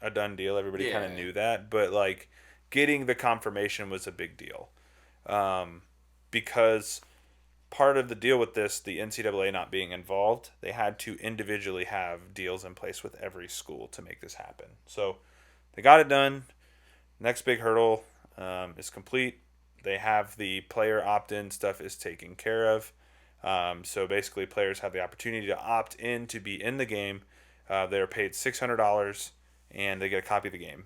a done deal. Everybody kind of knew that, but like getting the confirmation was a big deal, because part of the deal with this, the NCAA not being involved, they had to individually have deals in place with every school to make this happen. So they got it done. Next big hurdle is complete. They have the player opt-in stuff is taken care of. So basically players have the opportunity to opt in to be in the game. They're paid $600 and they get a copy of the game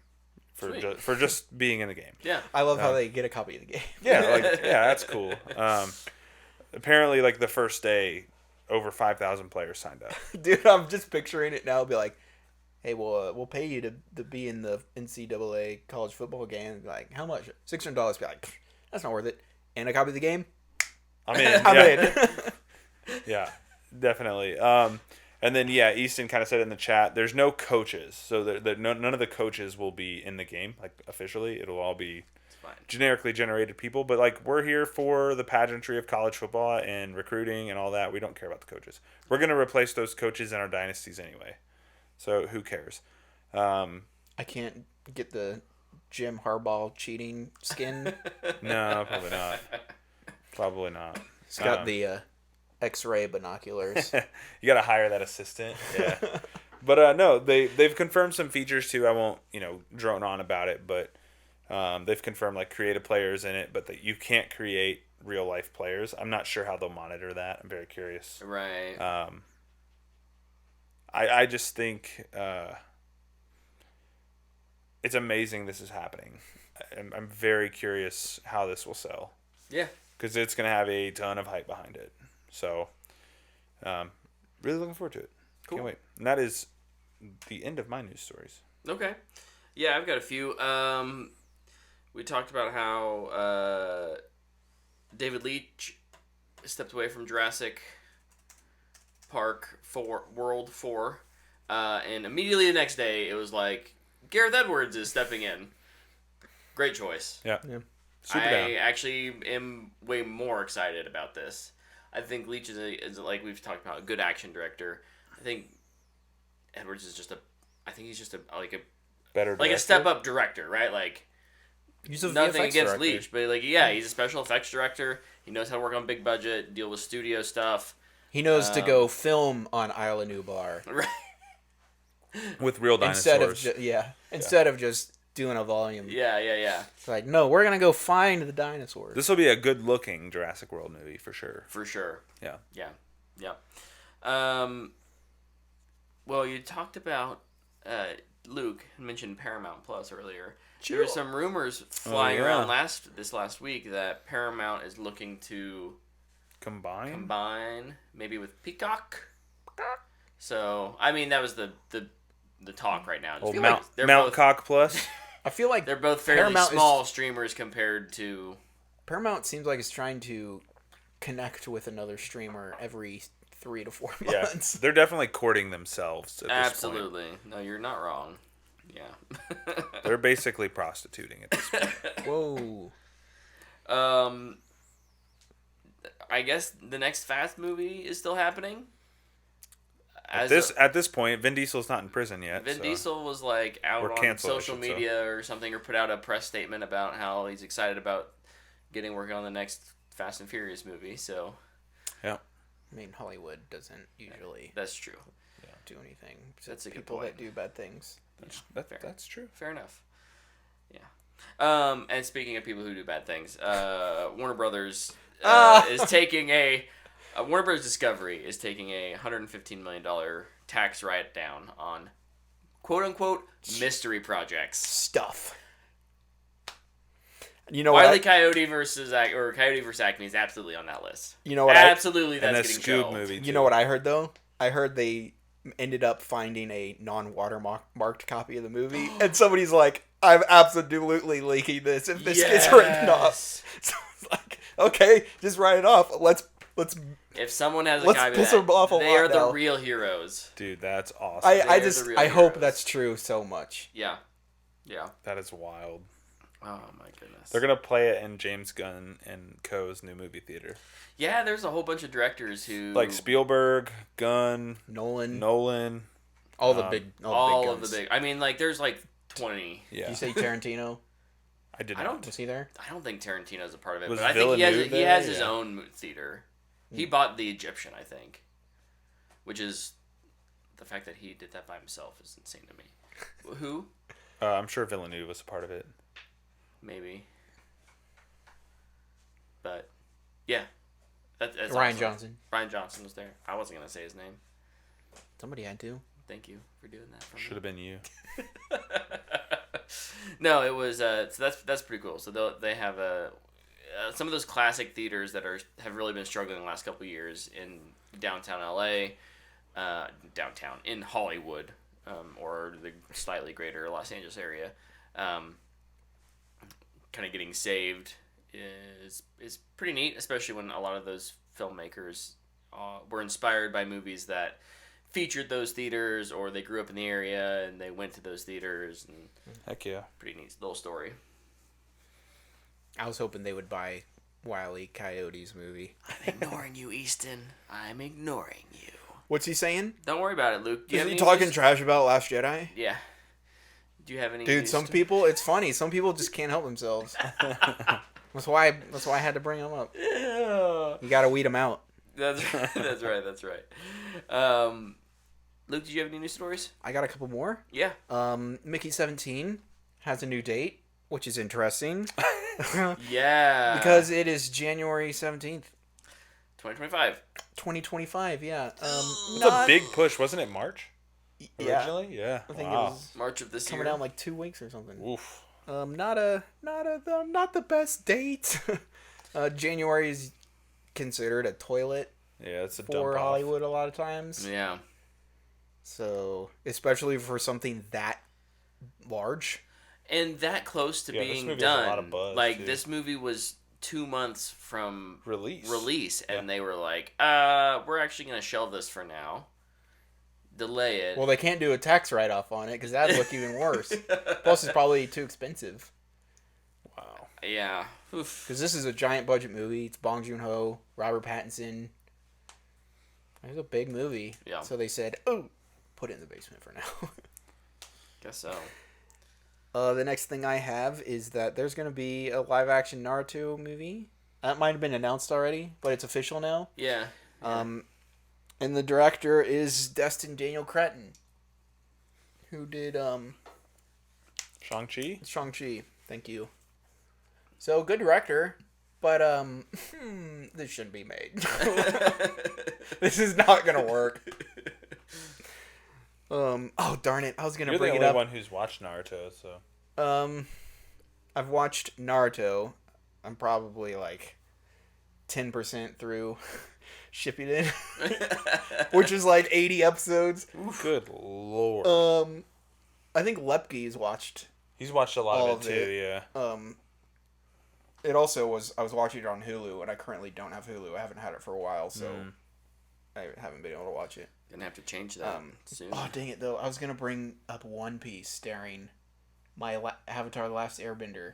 for just being in the game. Yeah. I love how they get a copy of the game. Yeah, that's cool. Apparently, like the first day, over 5,000 players signed up. Dude, I'm just picturing it now. Be like, hey, we'll pay you to be in the NCAA college football game. Be like, how much? $600. Be like, that's not worth it. And a copy of the game. I'm in. I'm Yeah. in. Yeah, definitely. And then Easton kind of said in the chat, there's no coaches, so none of the coaches will be in the game, like officially. It'll all be generically generated people, but like we're here for the pageantry of college football and recruiting and all that. We don't care about the coaches. We're gonna replace those coaches in our dynasties anyway, so who cares? I can't get the Jim Harbaugh cheating skin. No, probably not. It's got the X-ray binoculars. You gotta hire that assistant. Yeah, but no, they've confirmed some features too. I won't drone on about it, but they've confirmed like creative players in it, but that you can't create real life players. I'm not sure how they'll monitor that. I'm very curious. Right. I just think it's amazing this is happening. I'm very curious how this will sell. Yeah. Because it's going to have a ton of hype behind it. So, really looking forward to it. Cool. Can't wait. And that is the end of my news stories. Okay. Yeah, I've got a few. We talked about how David Leitch stepped away from Jurassic Park World 4. And immediately the next day, it was like, Gareth Edwards is stepping in. Great choice. Yeah. Super I down. actually am way more excited about this. I think Leitch is like we've talked about, a good action director. I think Edwards is just better like a step up director, right? Like He's a nothing VFX against director. Leitch, but like he's a special effects director. He knows how to work on big budget, deal with studio stuff. He knows to go film on Isle of Nublar. Right. With real dinosaurs. Instead of just doing a volume. Yeah. It's like, no, we're gonna go find the dinosaurs. This will be a good looking Jurassic World movie for sure. For sure. Yeah. Well, you talked about Luke mentioned Paramount Plus earlier. Sure. There were some rumors flying around this last week that Paramount is looking to Combine maybe with Peacock. So I mean that was the the talk right now. I just Old feel Mount like they're Mount both, Cock Plus. I feel like they're both fairly Paramount small streamers compared to. Paramount seems like it's trying to connect with another streamer every 3 to 4 Yeah, months. they're definitely courting themselves at this Absolutely. No, you're not wrong. Yeah. point. They're basically prostituting at this point. Whoa. I guess the next Fast movie is still happening. At this point, Vin Diesel's not in prison yet. Vin so. Diesel was like out Or on canceled, I social should say. media or something, or put out a press statement about how he's excited about getting working on the next Fast and Furious movie. So, Yeah. I mean, Hollywood doesn't usually that's true. do anything. That's a good people point. that do bad things. That's true. Fair enough. Yeah. And speaking of people who do bad things, Warner Brothers is taking Warner Brothers Discovery is taking a $115 million tax write-down on quote-unquote mystery projects. Stuff. You know Wile E. what? Coyote versus Acme is absolutely on that list. You know what? Absolutely, And that's the getting Scoob shelved. movie. You know what I heard though? I heard they ended up finding a non-watermarked copy of the movie, and somebody's like, "I'm absolutely leaking this if this gets written off." So it's like, okay, just write it off. Let's. If someone has a Let's copy of piss that, them off a they lot are the now. real heroes. Dude, that's awesome. I hope that's true so much. Yeah. Yeah. That is wild. Oh my goodness. They're gonna play it in James Gunn and Co.'s new movie theater. Yeah, there's a whole bunch of directors who Like Spielberg, Gunn, Nolan, all the big of guns. the big. I mean, like there's like 20. Yeah, Did you say Tarantino? I did I not. don't- Was he there? I don't think Tarantino's a part of it, Was but I think he has Villeneuve he has there? his Yeah. own theater. He bought the Egyptian, I think, which is the fact that he did that by himself is insane to me. Who? I'm sure Villeneuve was a part of it. Maybe. But yeah, that's Ryan awesome. Johnson. Ryan Johnson was there. I wasn't gonna say his name. Somebody had to. Thank you for doing that. For Should have been you. me. No, it was. So that's pretty cool. So they have some of those classic theaters that have really been struggling the last couple of years in downtown LA, downtown in Hollywood, or the slightly greater Los Angeles area. Kind of getting saved is pretty neat, especially when a lot of those filmmakers were inspired by movies that featured those theaters, or they grew up in the area and they went to those theaters. And Heck yeah. pretty neat little story. I was hoping they would buy Wile E. Coyote's movie. I'm ignoring you, Easton. I'm ignoring you. What's he saying? Don't worry about it, Luke. Do you Is have he any talking news? trash about Last Jedi? Yeah. Do you have any Dude, news some to- people, it's funny. Some people just can't help themselves. That's why I had to bring them up. Yeah. You gotta weed them out. That's right. That's right. Luke, did you have any news stories? I got a couple more. Yeah. Mickey 17 has a new date, which is interesting. Yeah. Because it is January 17th, 2025. 2025, yeah. It's a big push, wasn't it? March Yeah, originally. Yeah. I think Wow. it was March of this coming year. out in like 2 weeks or something. Oof. Not the best date. January is considered a toilet Yeah, it's a for dump Hollywood a lot of times. Yeah. So, especially for something that large. And that close to Yeah, this being movie has a done. lot of buzz, like too. this movie was 2 months from Release. and they were like, we're actually gonna shelve this for now. Delay it. Well, they can't do a tax write-off on it because that'd look even worse. Plus, it's probably too expensive. Wow. Yeah. Oof. Because this is a giant budget movie. It's Bong Joon-ho, Robert Pattinson. It's a big movie. Yeah. So they said, oh, put it in the basement for now. Guess so. The next thing I have is that there's going to be a live-action Naruto movie. That might have been announced already, but it's official now. Yeah. And the director is Destin Daniel Cretton, who did Shang-Chi? Shang-Chi. Thank you. So, good director, but this shouldn't be made. This is not going to work. Oh, darn it. I was going to You're the bring it only up. one who's watched Naruto, so. I've watched Naruto. I'm probably like 10% through Shippuden, which is like 80 episodes. Good lord. I think Lepke's watched. He's watched a lot All of it of too. it. Yeah. It also was. I was watching it on Hulu, and I currently don't have Hulu. I haven't had it for a while, so I haven't been able to watch it. Gonna have to change that soon. Oh dang it! Though I was gonna bring up One Piece starring my Avatar: The Last Airbender,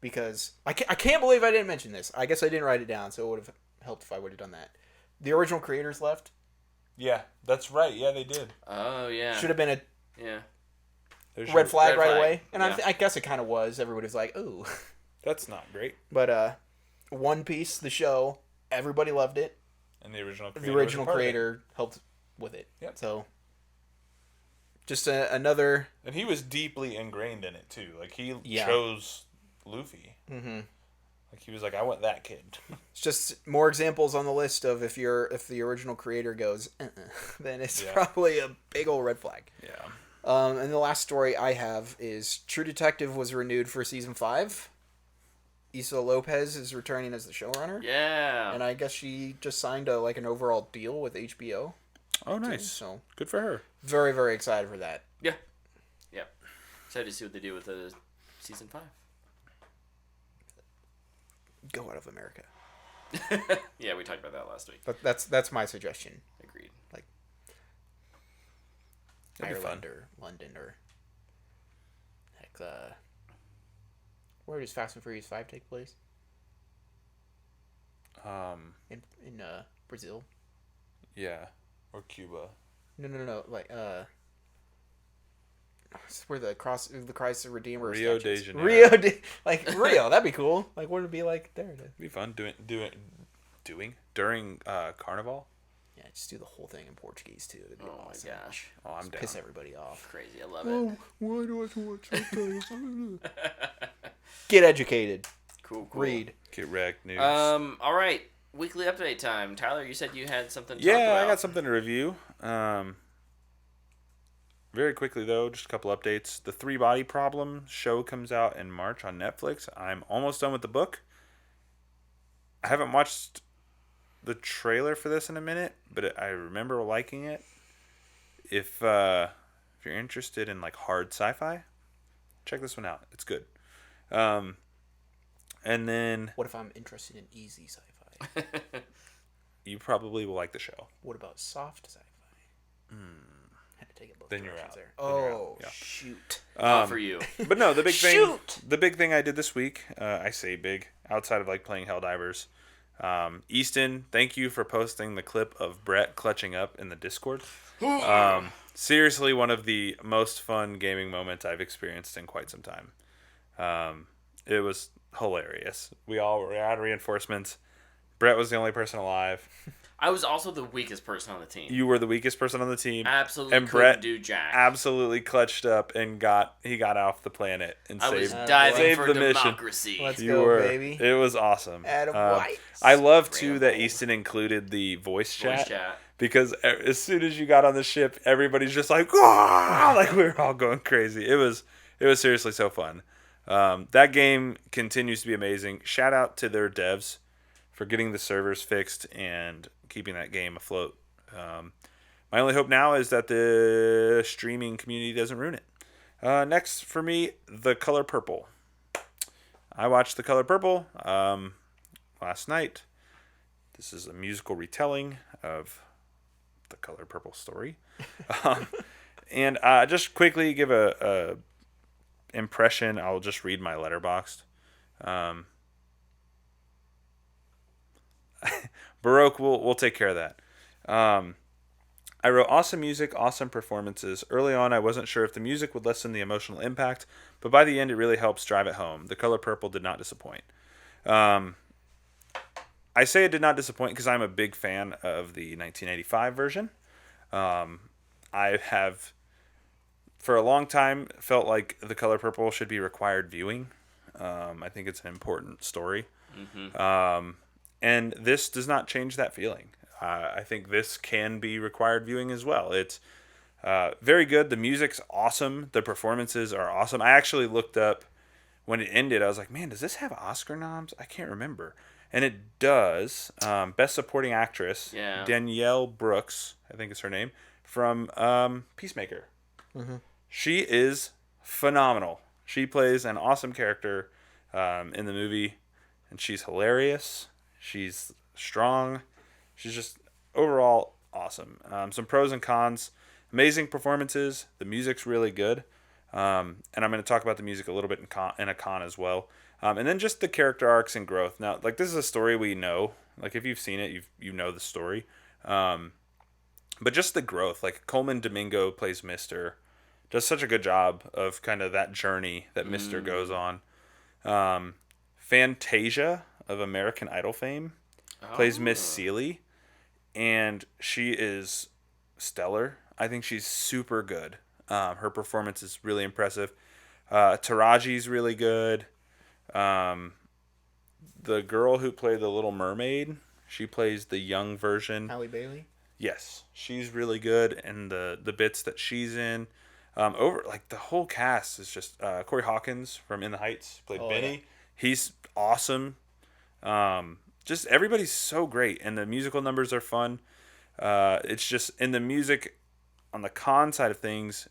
because I can't believe I didn't mention this. I guess I didn't write it down, so it would have helped if I would have done that. The original creators left. Yeah, that's right. Yeah, they did. Oh yeah. Should have been a There's flag red right flag. away, and Yeah. I guess it kind of was. Everybody was like, "Ooh," That's not great. but One Piece, the show, everybody loved it. And the original creator. The original creator helped with it. Yep. So, just another. And he was deeply ingrained in it too. Like he Yeah. chose Luffy. Mm-hmm. Like he was like, I want that kid. It's just more examples on the list of if the original creator goes, then it's probably a big old red flag. Yeah. And the last story I have is True Detective was renewed for season 5. Issa Lopez is returning as the showrunner. Yeah. And I guess she just signed an overall deal with HBO. Oh, nice. Too, so Good for her. very, very excited for that. Yeah. Yep. Excited to see what they do with the season 5. Go out of America. Yeah, we talked about that last week. But that's my suggestion. Agreed. That'd be Ireland fun. or London or heck, where does Fast and Furious 5 take place? In Brazil. Yeah. Or Cuba. No. It's where the Christ the Redeemer. Rio statue de is. Janeiro. Rio. That'd be cool. Like, what would it be like there? It'd be fun doing during Carnival. Yeah, just do the whole thing in Portuguese too. It'd be Oh awesome. my gosh. Oh, I'm down. Piss everybody off. Crazy. I love it. Why do I have to watch subtitles? Get educated. Cool. Read. Get wrecked, news. All right. Weekly update time. Tyler, you said you had something to talk Yeah, about. I got something to review. Very quickly, though, just a couple updates. The 3 Body Problem show comes out in March on Netflix. I'm almost done with the book. I haven't watched the trailer for this in a minute, but I remember liking it. If you're interested in hard sci-fi, check this one out. It's good. And then What if I'm interested in easy sci-fi? you probably will like the show. What about soft sci-fi? Had to take it both Then you're directions out. there. Then you're Oh out. Yeah. shoot! Not for you. But no, the big thing. Shoot! The big thing I did this week. I say big outside of playing Helldivers. Easton, thank you for posting the clip of Brett clutching up in the Discord. Seriously, one of the most fun gaming moments I've experienced in quite some time. It was hilarious. We all were out of reinforcements. Brett was the only person alive. I was also the weakest person on the team. You were the weakest person on the team. Absolutely And couldn't Brett do jack. absolutely clutched up and got off the planet and I was saved diving saved for the mission. democracy. Let's You go, were, baby. It was awesome. Attaboy. I love too that Rambo. Easton included the voice chat, Voice chat. because as soon as you got on the ship, everybody's just like, "Wah!" Like we were all going crazy. It was seriously so fun. That game continues to be amazing. Shout out to their devs for getting the servers fixed and keeping that game afloat. My only hope now is that the streaming community doesn't ruin it. Next for me, The Color Purple. I watched The Color Purple last night. This is a musical retelling of The Color Purple story. And just quickly give a impression. I'll just read my Letterboxd. Baroque, we'll take care of that. I wrote awesome music, awesome performances. Early on, I wasn't sure if the music would lessen the emotional impact, but by the end, it really helps drive it home. The Color Purple did not disappoint. I say it did not disappoint because I'm a big fan of the 1985 version. I have, for a long time, felt like The Color Purple should be required viewing. I think it's an important story. And this does not change that feeling. I think this can be required viewing as well. It's very good. The music's awesome. The performances are awesome. I actually looked up when it ended. I was like, man, does this have Oscar noms? I can't remember. And it does. Best Supporting Actress, Danielle Brooks, I think is her name, from Peacemaker. She is phenomenal. She plays an awesome character in the movie, and she's hilarious. She's strong. She's just overall awesome. Some pros and cons. Amazing performances. The music's really good. And I'm going to talk about the music a little bit in a con as well. And then just the character arcs and growth. Now, like, this is a story we know. Like, if you've seen it, you know the story. But just the growth. Like, Coleman Domingo plays Mister. Does such a good job of kind of that journey that Mister goes on. Fantasia of American Idol fame plays Miss Seeley. And she is stellar. I think she's super good. Her performance is really impressive. Taraji's really good. The girl who played the Little Mermaid, she plays the young version. Halle Bailey? Yes, she's really good, and the bits that she's in. Over like the whole cast is just Corey Hawkins from In the Heights played Benny. Yeah. He's awesome. Just everybody's so great, and the musical numbers are fun. It's just in the music, on the con side of things,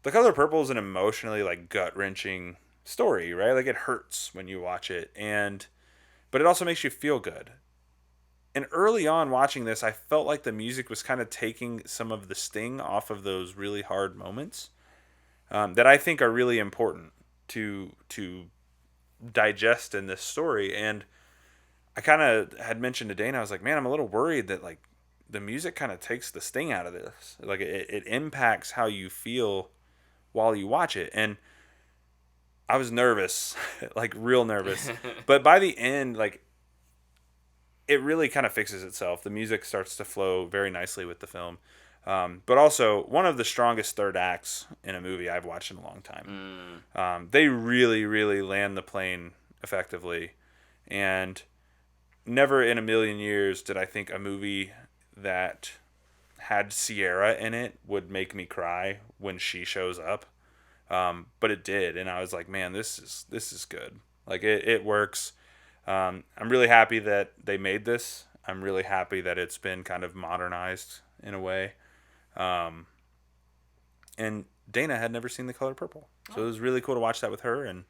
The Color Purple is an emotionally like gut wrenching story, right? Like it hurts when you watch it, but it also makes you feel good. And early on watching this, I felt like the music was kind of taking some of the sting off of those really hard moments that I think are really important to digest in this story. And I kind of had mentioned to Dana, I was like, man, I'm a little worried that like the music kind of takes the sting out of this. Like it impacts how you feel while you watch it. And I was nervous, like real nervous. But by the end, like it really kind of fixes itself. The music starts to flow very nicely with the film. But also one of the strongest third acts in a movie I've watched in a long time. They really, really land the plane effectively. And never in a million years did I think a movie that had Sierra in it would make me cry when she shows up. But it did. And I was like, man, this is good. Like it works. I'm really happy that they made this. I'm really happy that it's been kind of modernized in a way. And Dana had never seen The Color Purple. So it was really cool to watch that with her and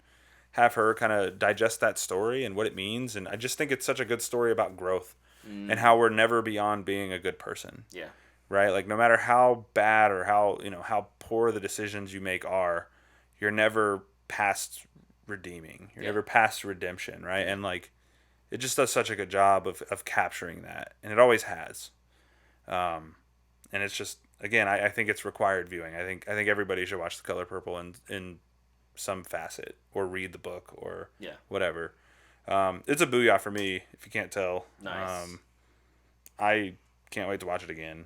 have her kind of digest that story and what it means. And I just think it's such a good story about growth and how we're never beyond being a good person. Yeah. Right? Like no matter how bad or how poor the decisions you make are, you're never past redeeming. You're never past redemption, right? And like it just does such a good job of capturing that. And it always has. And it's just again, I think it's required viewing. I think everybody should watch The Color Purple in some facet or read the book or whatever. It's a booyah for me, if you can't tell. Nice. I can't wait to watch it again.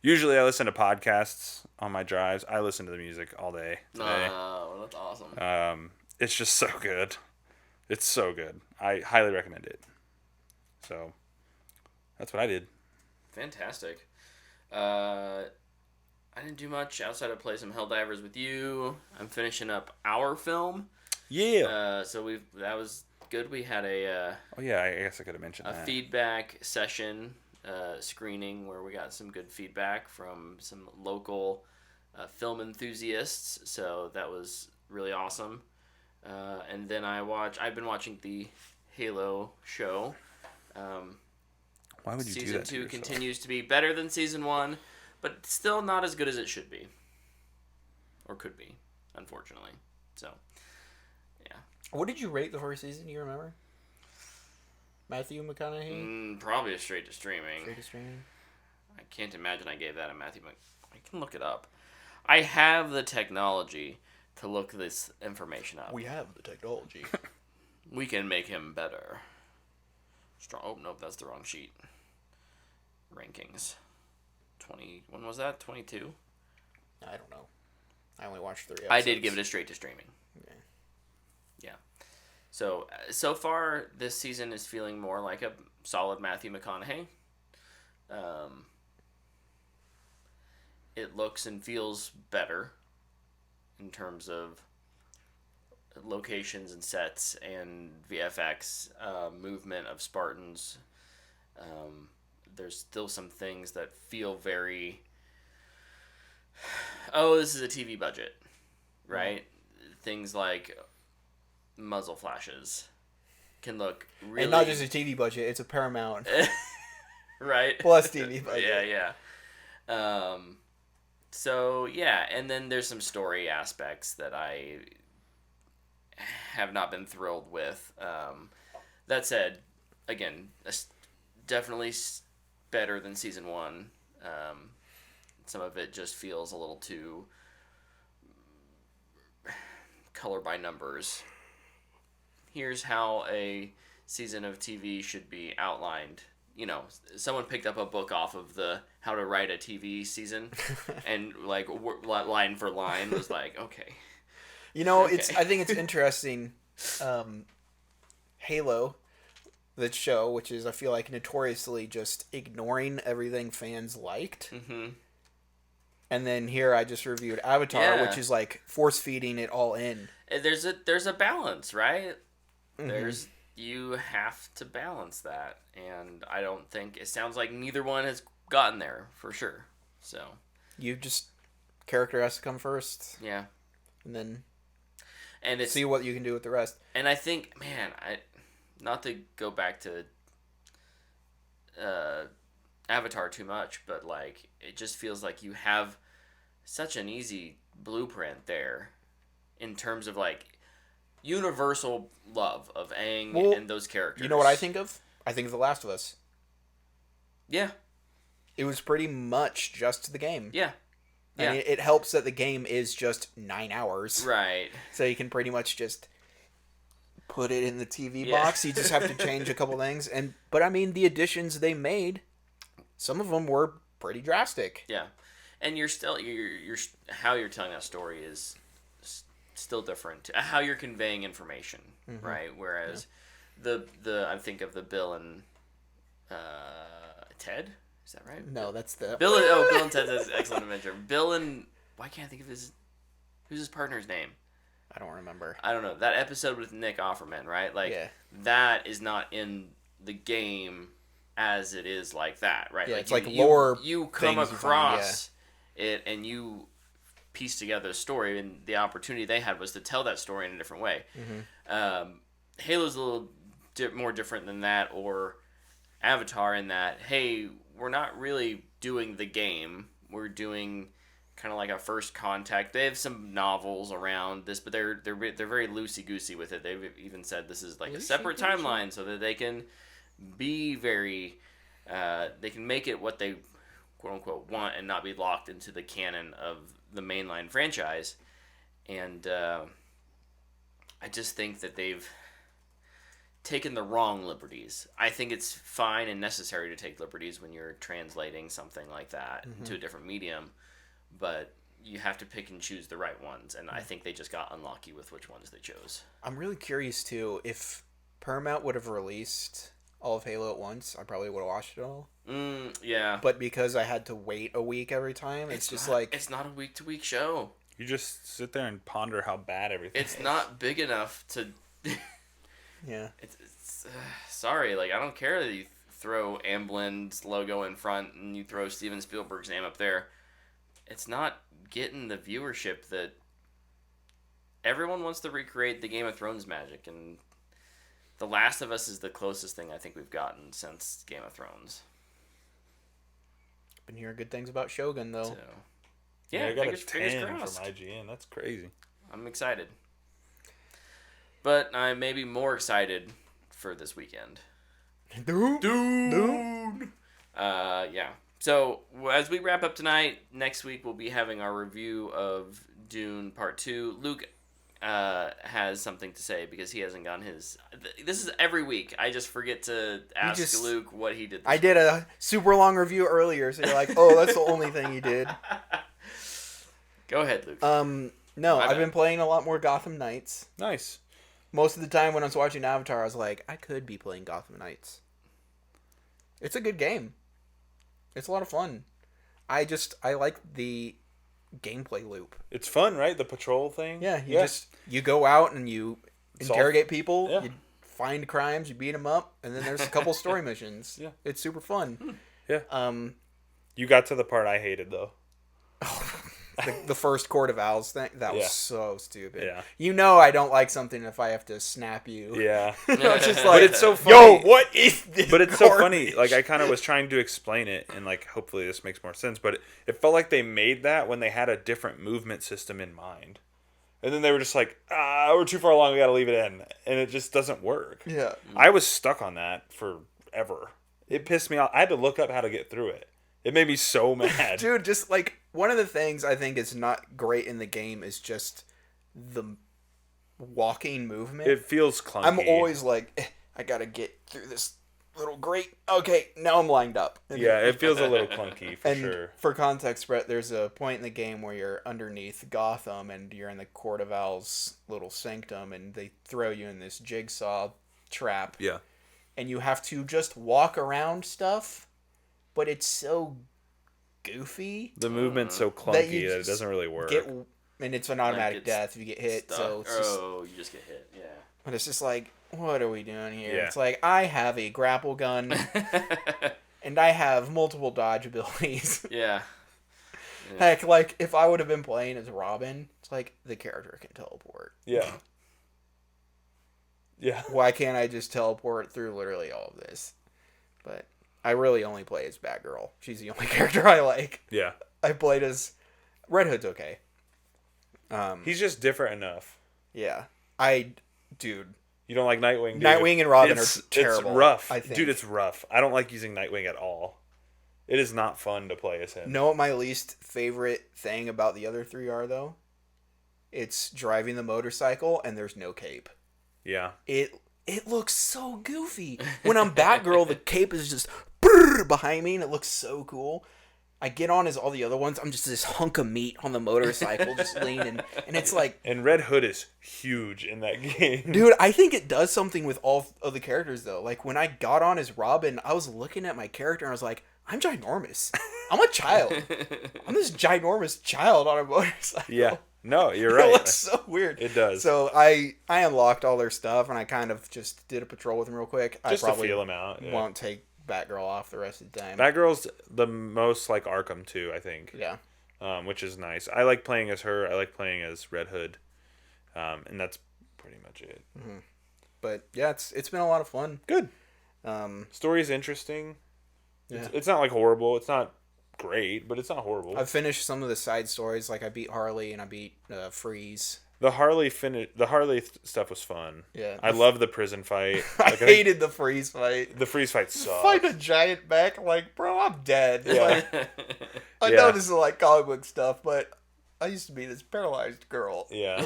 Usually I listen to podcasts on my drives. I listen to the music all day today. Oh, that's awesome. It's just so good. It's so good. I highly recommend it. So that's what I did. Fantastic. I didn't do much outside of play some Helldivers with you. I'm finishing up our film. Yeah. So that was good. We had a I guess I could have mentioned that. feedback session screening where we got some good feedback from some local film enthusiasts. So that was really awesome. And then I've been watching the Halo show. Why would you do that? Season 2 continues to be better than Season 1, but still not as good as it should be. Or could be, unfortunately. So, yeah. What did you rate the first season? Do you remember? Matthew McConaughey? Probably a straight to streaming. Straight to streaming? I can't imagine I gave that a Matthew I can look it up. I have the technology to look this information up. We have the technology. We can make him better. Strong. Oh, nope, that's the wrong sheet. Rankings. When was that? 22? I don't know. I only watched 3 episodes. I did give it a straight to streaming. Okay. Yeah. So far, this season is feeling more like a solid Matthew McConaughey. It looks and feels better in terms of locations and sets and VFX, movement of Spartans. There's still some things that feel very Oh, this is a TV budget, right? Things like muzzle flashes can look really... And not just a TV budget, it's a Paramount. Right? Plus TV budget. Yeah. So, yeah, and then there's some story aspects that I have not been thrilled with. That said, again, definitely better than Season 1. Some of it just feels a little too color by numbers. Here's how a season of TV should be outlined. You know, someone picked up a book off of the How to Write a TV Season, and like line for line was like, okay. You know, Okay. I think it's interesting. Halo, the show, which is I feel like notoriously just ignoring everything fans liked. Mm-hmm. And then here I just reviewed Avatar, Yeah. which is like force feeding it all in. There's a balance, right? Mm-hmm. You have to balance that, and I don't think it sounds like neither one has gotten there for sure. So You just character has to come first, yeah, and then and it's see what you can do with the rest. and I think, man, not to go back to Avatar too much, but like it just feels like you have such an easy blueprint there in terms of like universal love of Aang Well, and those characters. You know what I think of? I think of The Last of Us. Yeah, It was pretty much just the game. yeah, I mean, it helps that the game is just 9 hours. right. So you can pretty much just put it in the TV Yeah. box. You just have to change a couple things. But I mean, the additions they made, some of them were pretty drastic. Yeah, and you're still you're how you're telling that story is still different. How you're conveying information, right? Whereas the I think of the Bill and Ted. Is that right? No, that's the... Bill and Ted's Excellent Adventure. Bill and why can't I think of who's his partner's name? I don't remember. I don't know. That episode with Nick Offerman, right? Like Yeah. that is not in the game as it is like that, right? Yeah, like it's like lore you come things you find, across it and you piece together a story, and the opportunity they had was to tell that story in a different way. Halo's a little more different than that, or Avatar in that, hey, we're not really doing the game. We're doing kind of like a first contact. They have some novels around this, but they're very loosey goosey with it. They've even said this is like a separate timeline so that they can be very, they can make it what they quote unquote want and not be locked into the canon of the mainline franchise. And I just think that they've taken the wrong liberties. I think it's fine and necessary to take liberties when you're translating something like that to a different medium, but you have to pick and choose the right ones, and I think they just got unlucky with which ones they chose. I'm really curious, too, if Paramount would have released all of Halo at once, I probably would have watched it all. Yeah. But because I had to wait a week every time, it's just like... It's not a week-to-week show. You just sit there and ponder how bad everything It's is. not big enough to... Yeah. It's sorry, like, I don't care that you throw Amblin's logo in front and you throw Steven Spielberg's name up there. It's not getting the viewership that everyone wants to recreate the Game of Thrones magic, and The Last of Us is the closest thing I think we've gotten since Game of Thrones. Been hearing good things about Shogun, though. So, Yeah, yeah, I got fingers a 10 crossed. from IGN. That's crazy. I'm excited. But I may be more excited for this weekend. Dude. Yeah. So as we wrap up tonight, next week we'll be having our review of Dune Part 2. Luke has something to say because he hasn't gotten his... This is every week. I just forget to ask Luke what he did this I did a super long review earlier, so you're like, oh, that's the only thing you did. Go ahead, Luke. No, My I've bad. been playing a lot more Gotham Knights. Nice. Most of the time when I was watching Avatar, I was like, I could be playing Gotham Knights. It's a good game. It's a lot of fun. I like the gameplay loop. It's fun, right? The patrol thing. Yeah, you go out and you interrogate people, Yeah. you find crimes, you beat them up, and then there's a couple story missions. Yeah. It's super fun. Yeah. You got to the part I hated though. the first Court of Owls thing. That was Yeah. so stupid. Yeah. You know I don't like something if I have to snap you. Yeah. It's just like, But it's so funny. yo, what is this? But it's so garbage? funny. Like, I kind of was trying to explain it, and like, hopefully this makes more sense. But it felt like they made that when they had a different movement system in mind, and then they were just like, we're too far along. We got to leave it in, and it just doesn't work. Yeah. I was stuck on that forever. It pissed me off. I had to look up how to get through it. It made me so mad. Dude, just like one of the things I think is not great in the game is just the walking movement. It feels clunky. I'm always like, I gotta get through this little grate. Okay, now I'm lined up. Yeah, it feels a little clunky for And sure. for context, Brett, there's a point in the game where you're underneath Gotham and you're in the Court of Owl's little sanctum, and they throw you in this jigsaw trap. Yeah. And you have to just walk around stuff, but it's so goofy. The movement's so That clunky you that it just doesn't really work. And it's an automatic it's death if you get hit. So it's just, you just get hit. Yeah. but it's just like, what are we doing here? Yeah. It's like, I have a grapple gun and I have multiple dodge abilities. Yeah. Heck, like if I would have been playing as Robin, it's like the character can teleport. Yeah. Yeah. Why can't I just teleport through literally all of this? But I really only play as Batgirl. She's the only character I like. Yeah. I played as Red Hood's okay. He's just different enough. Yeah. Dude. You don't like Nightwing, do Nightwing you? and Robin are terrible. It's rough. I think. Dude, it's rough. I don't like using Nightwing at all. It is not fun to play as him. Know what my least favorite thing about the other three are, though? It's driving the motorcycle and there's no cape. Yeah. It looks so goofy. When I'm Batgirl, the cape is just behind me and it looks so cool. I get on as all the other ones. I'm just this hunk of meat on the motorcycle just leaning. And it's like... And Red Hood is huge in that game. Dude, I think it does something with all of the characters, though. Like, when I got on as Robin, I was looking at my character and I was like, I'm ginormous. I'm a child. I'm this ginormous child on a motorcycle. Yeah. No, you're It right. looks so weird. It does. So I unlocked all their stuff, and I kind of just did a patrol with them real quick. Just I to probably feel him out. Yeah. won't take Batgirl off the rest of the time. Batgirl's the most like Arkham too, I think. Yeah. Which is nice. I like playing as her. I like playing as Red Hood. And that's pretty much it. Mm-hmm. But yeah, it's been a lot of fun. Good. Um, Story's interesting. yeah. It's not like horrible. It's not great, but it's not horrible. I've finished some of the side stories. Like I beat Harley and I beat Freeze. The Harley stuff was fun. Yeah. I love the prison fight. I Like, hated the Freeze fight. the freeze fight sucked. Fight a giant back, like, bro, I'm dead. Yeah. Like, I Yeah. know this is like comic book stuff, but I used to be this paralyzed girl. Yeah.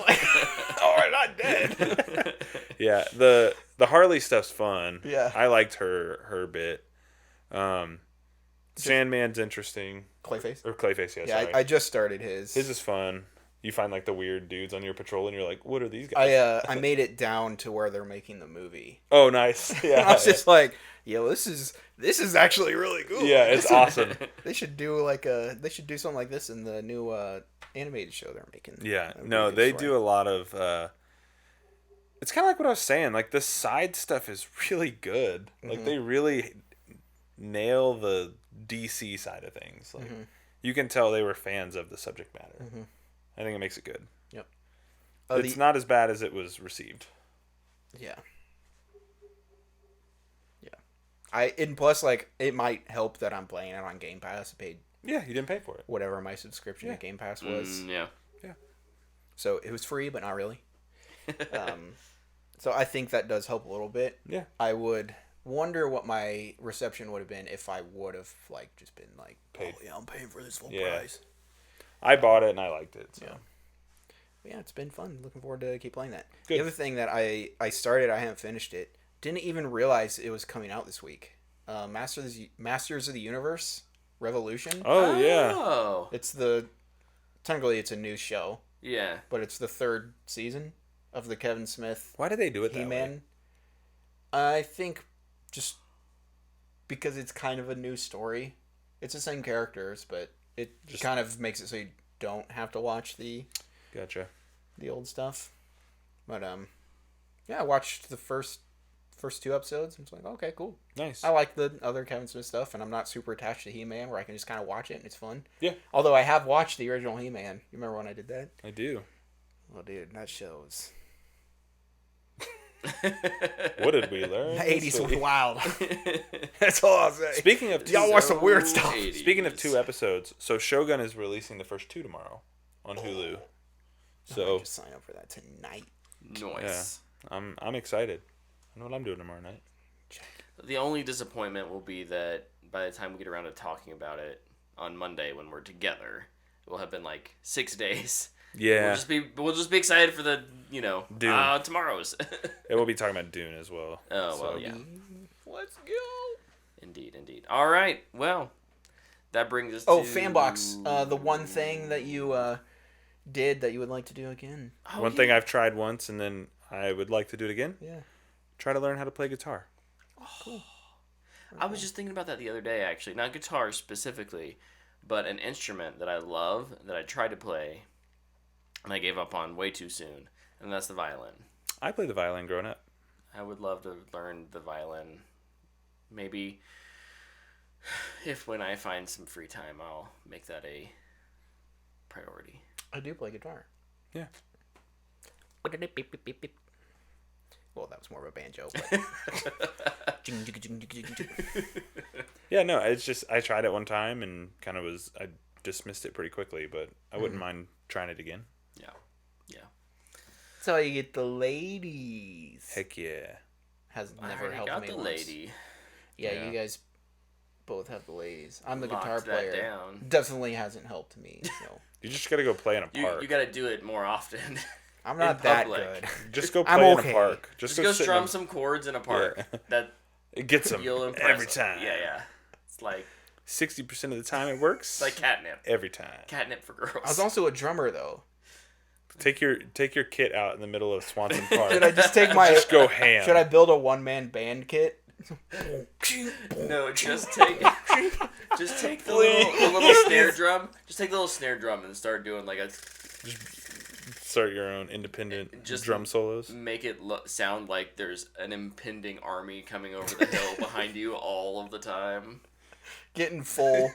Alright, not dead. Yeah. The Harley stuff's fun. Yeah. I liked her bit. Sandman's interesting. Clayface? Or Clayface, yeah, Yeah, sorry. I just started his. His is fun. You find like the weird dudes on your patrol, and you're like, "What are these guys?" I made it down to where they're making the movie. Oh, nice. Yeah, I was just like, yo, this is actually really cool. yeah, it's awesome. They should do something like this in the new animated show they're making. Yeah, That would be no, a good they story. do a lot of. It's kind of like what I was saying. Like the side stuff is really good. Like they really nail the DC side of things. Like you can tell they were fans of the subject matter. I think it makes it good. Yep. It's not as bad as it was received. Yeah. Yeah. And plus, like, it might help that I'm playing it on Game Pass. I paid Yeah, you didn't pay for it. whatever my subscription to Game Pass was. Yeah. So it was free, but not really. So I think that does help a little bit. Yeah. I would wonder what my reception would have been if I would have, like, just been like, Paid. oh, yeah, I'm paying for this full Yeah. price. I bought it and I liked it. So. Yeah. But yeah, it's been fun. Looking forward to keep playing that. Good. The other thing that I started, I haven't finished it. Didn't even realize it was coming out this week. Masters of the Universe Revolution. Oh yeah. Oh. Technically it's a new show, Yeah. but it's the third season of the Kevin Smith Why did they do it that way? He-Man. I think just because it's kind of a new story. It's the same characters, but it just kind of makes it so you don't have to watch the Gotcha. old stuff. But yeah, I watched the first first 2 episodes. I'm just like, okay, cool. Nice. I like the other Kevin Smith stuff, and I'm not super attached to He-Man, where I can just kind of watch it and it's fun. Yeah. Although I have watched the original He-Man. You remember when I did that? I do. Well, dude, that shows. What did we learn? The 80s was wild. That's all I'll say. Speaking of Y'all watch some weird stuff. 80s. Speaking of 2 episodes, so Shogun is releasing the first 2 tomorrow on Hulu. I So might just sign up for that tonight. Nice. I'm excited. I know what I'm doing tomorrow night. The only disappointment will be that by the time we get around to talking about it on Monday when we're together, it will have been like 6 days. Yeah. We'll just be excited for the Dune. tomorrow's. And we'll be talking about Dune as well. Oh well, yeah. Let's go. Indeed. All right. Well, that brings us Oh, to Fanbox. The one thing that you did that you would like to do again. Oh, One yeah. thing I've tried once and then I would like to do it again. Yeah. Try to learn how to play guitar. Cool. I was just thinking about that the other day, actually. Not guitar specifically, but an instrument that I love that I tried to play and I gave up on way too soon, and that's the violin. I played the violin growing up. I would love to learn the violin. Maybe if when I find some free time, I'll make that a priority. I do play guitar. Yeah. Well, that was more of a banjo. Yeah, no, it's just I tried it one time and kind of I dismissed it pretty quickly, but I wouldn't mind trying it again. Yeah. That's how you get the ladies. Heck yeah. Has I never already helped got me the once. lady. Yeah, Yeah. you guys both have the ladies. I'm the Locked guitar that player. down. Definitely hasn't helped me. So You just gotta go play in a You park. got to do it more often. I'm not In that public. good. Just go I'm play in okay. a park. Just go sit in strum a- some chords in a park. Yeah. That It gets them you'll impress every them. time. Yeah. It's like 60% of the time it works. it's like catnip. Every time. Catnip for girls. I was also a drummer though. Take your kit out in the middle of Swanson Park. Should I just take my? Just go ham. Should I build a one-man band kit? No, just take the little snare drum. Just take the little snare drum and start doing like a Start your own independent Just drum solos. make it sound like there's an impending army coming over the hill behind you all of the time. Getting full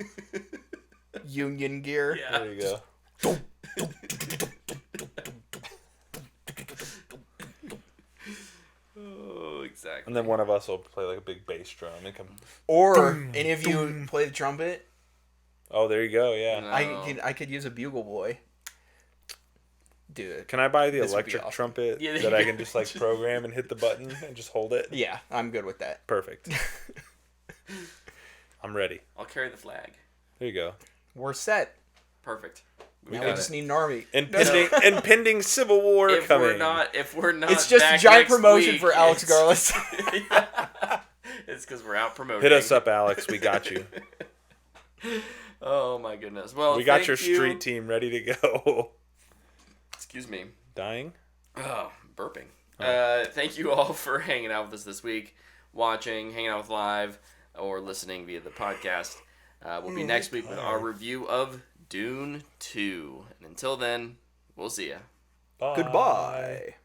union gear. Yeah. There you go. Oh, exactly. And then one of us will play like a big bass drum and come. Or any of you play the trumpet? Oh, there you go. Yeah. No. I could use a bugle boy. Dude. Can I buy the This would be electric awesome. trumpet Yeah, there that you I go. can just like program and hit the button and just hold it? Yeah, I'm good with that. Perfect. I'm ready. I'll carry the flag. There you go. We're set. Perfect. Now got we it. just need an army. Impending civil war If coming. we're not, It's just a back giant next promotion week, for Alex it's- Garlis. Yeah. It's because we're out promoting. Hit us up, Alex. We got you. Oh my goodness. Well, We got thank your you. street team ready to go. Excuse me. Dying? Oh, burping. Thank you all for hanging out with us this week, watching, hanging out with live, or listening via the podcast. We'll be next week with our review of Dune 2. And until then, we'll see ya. Bye. Goodbye.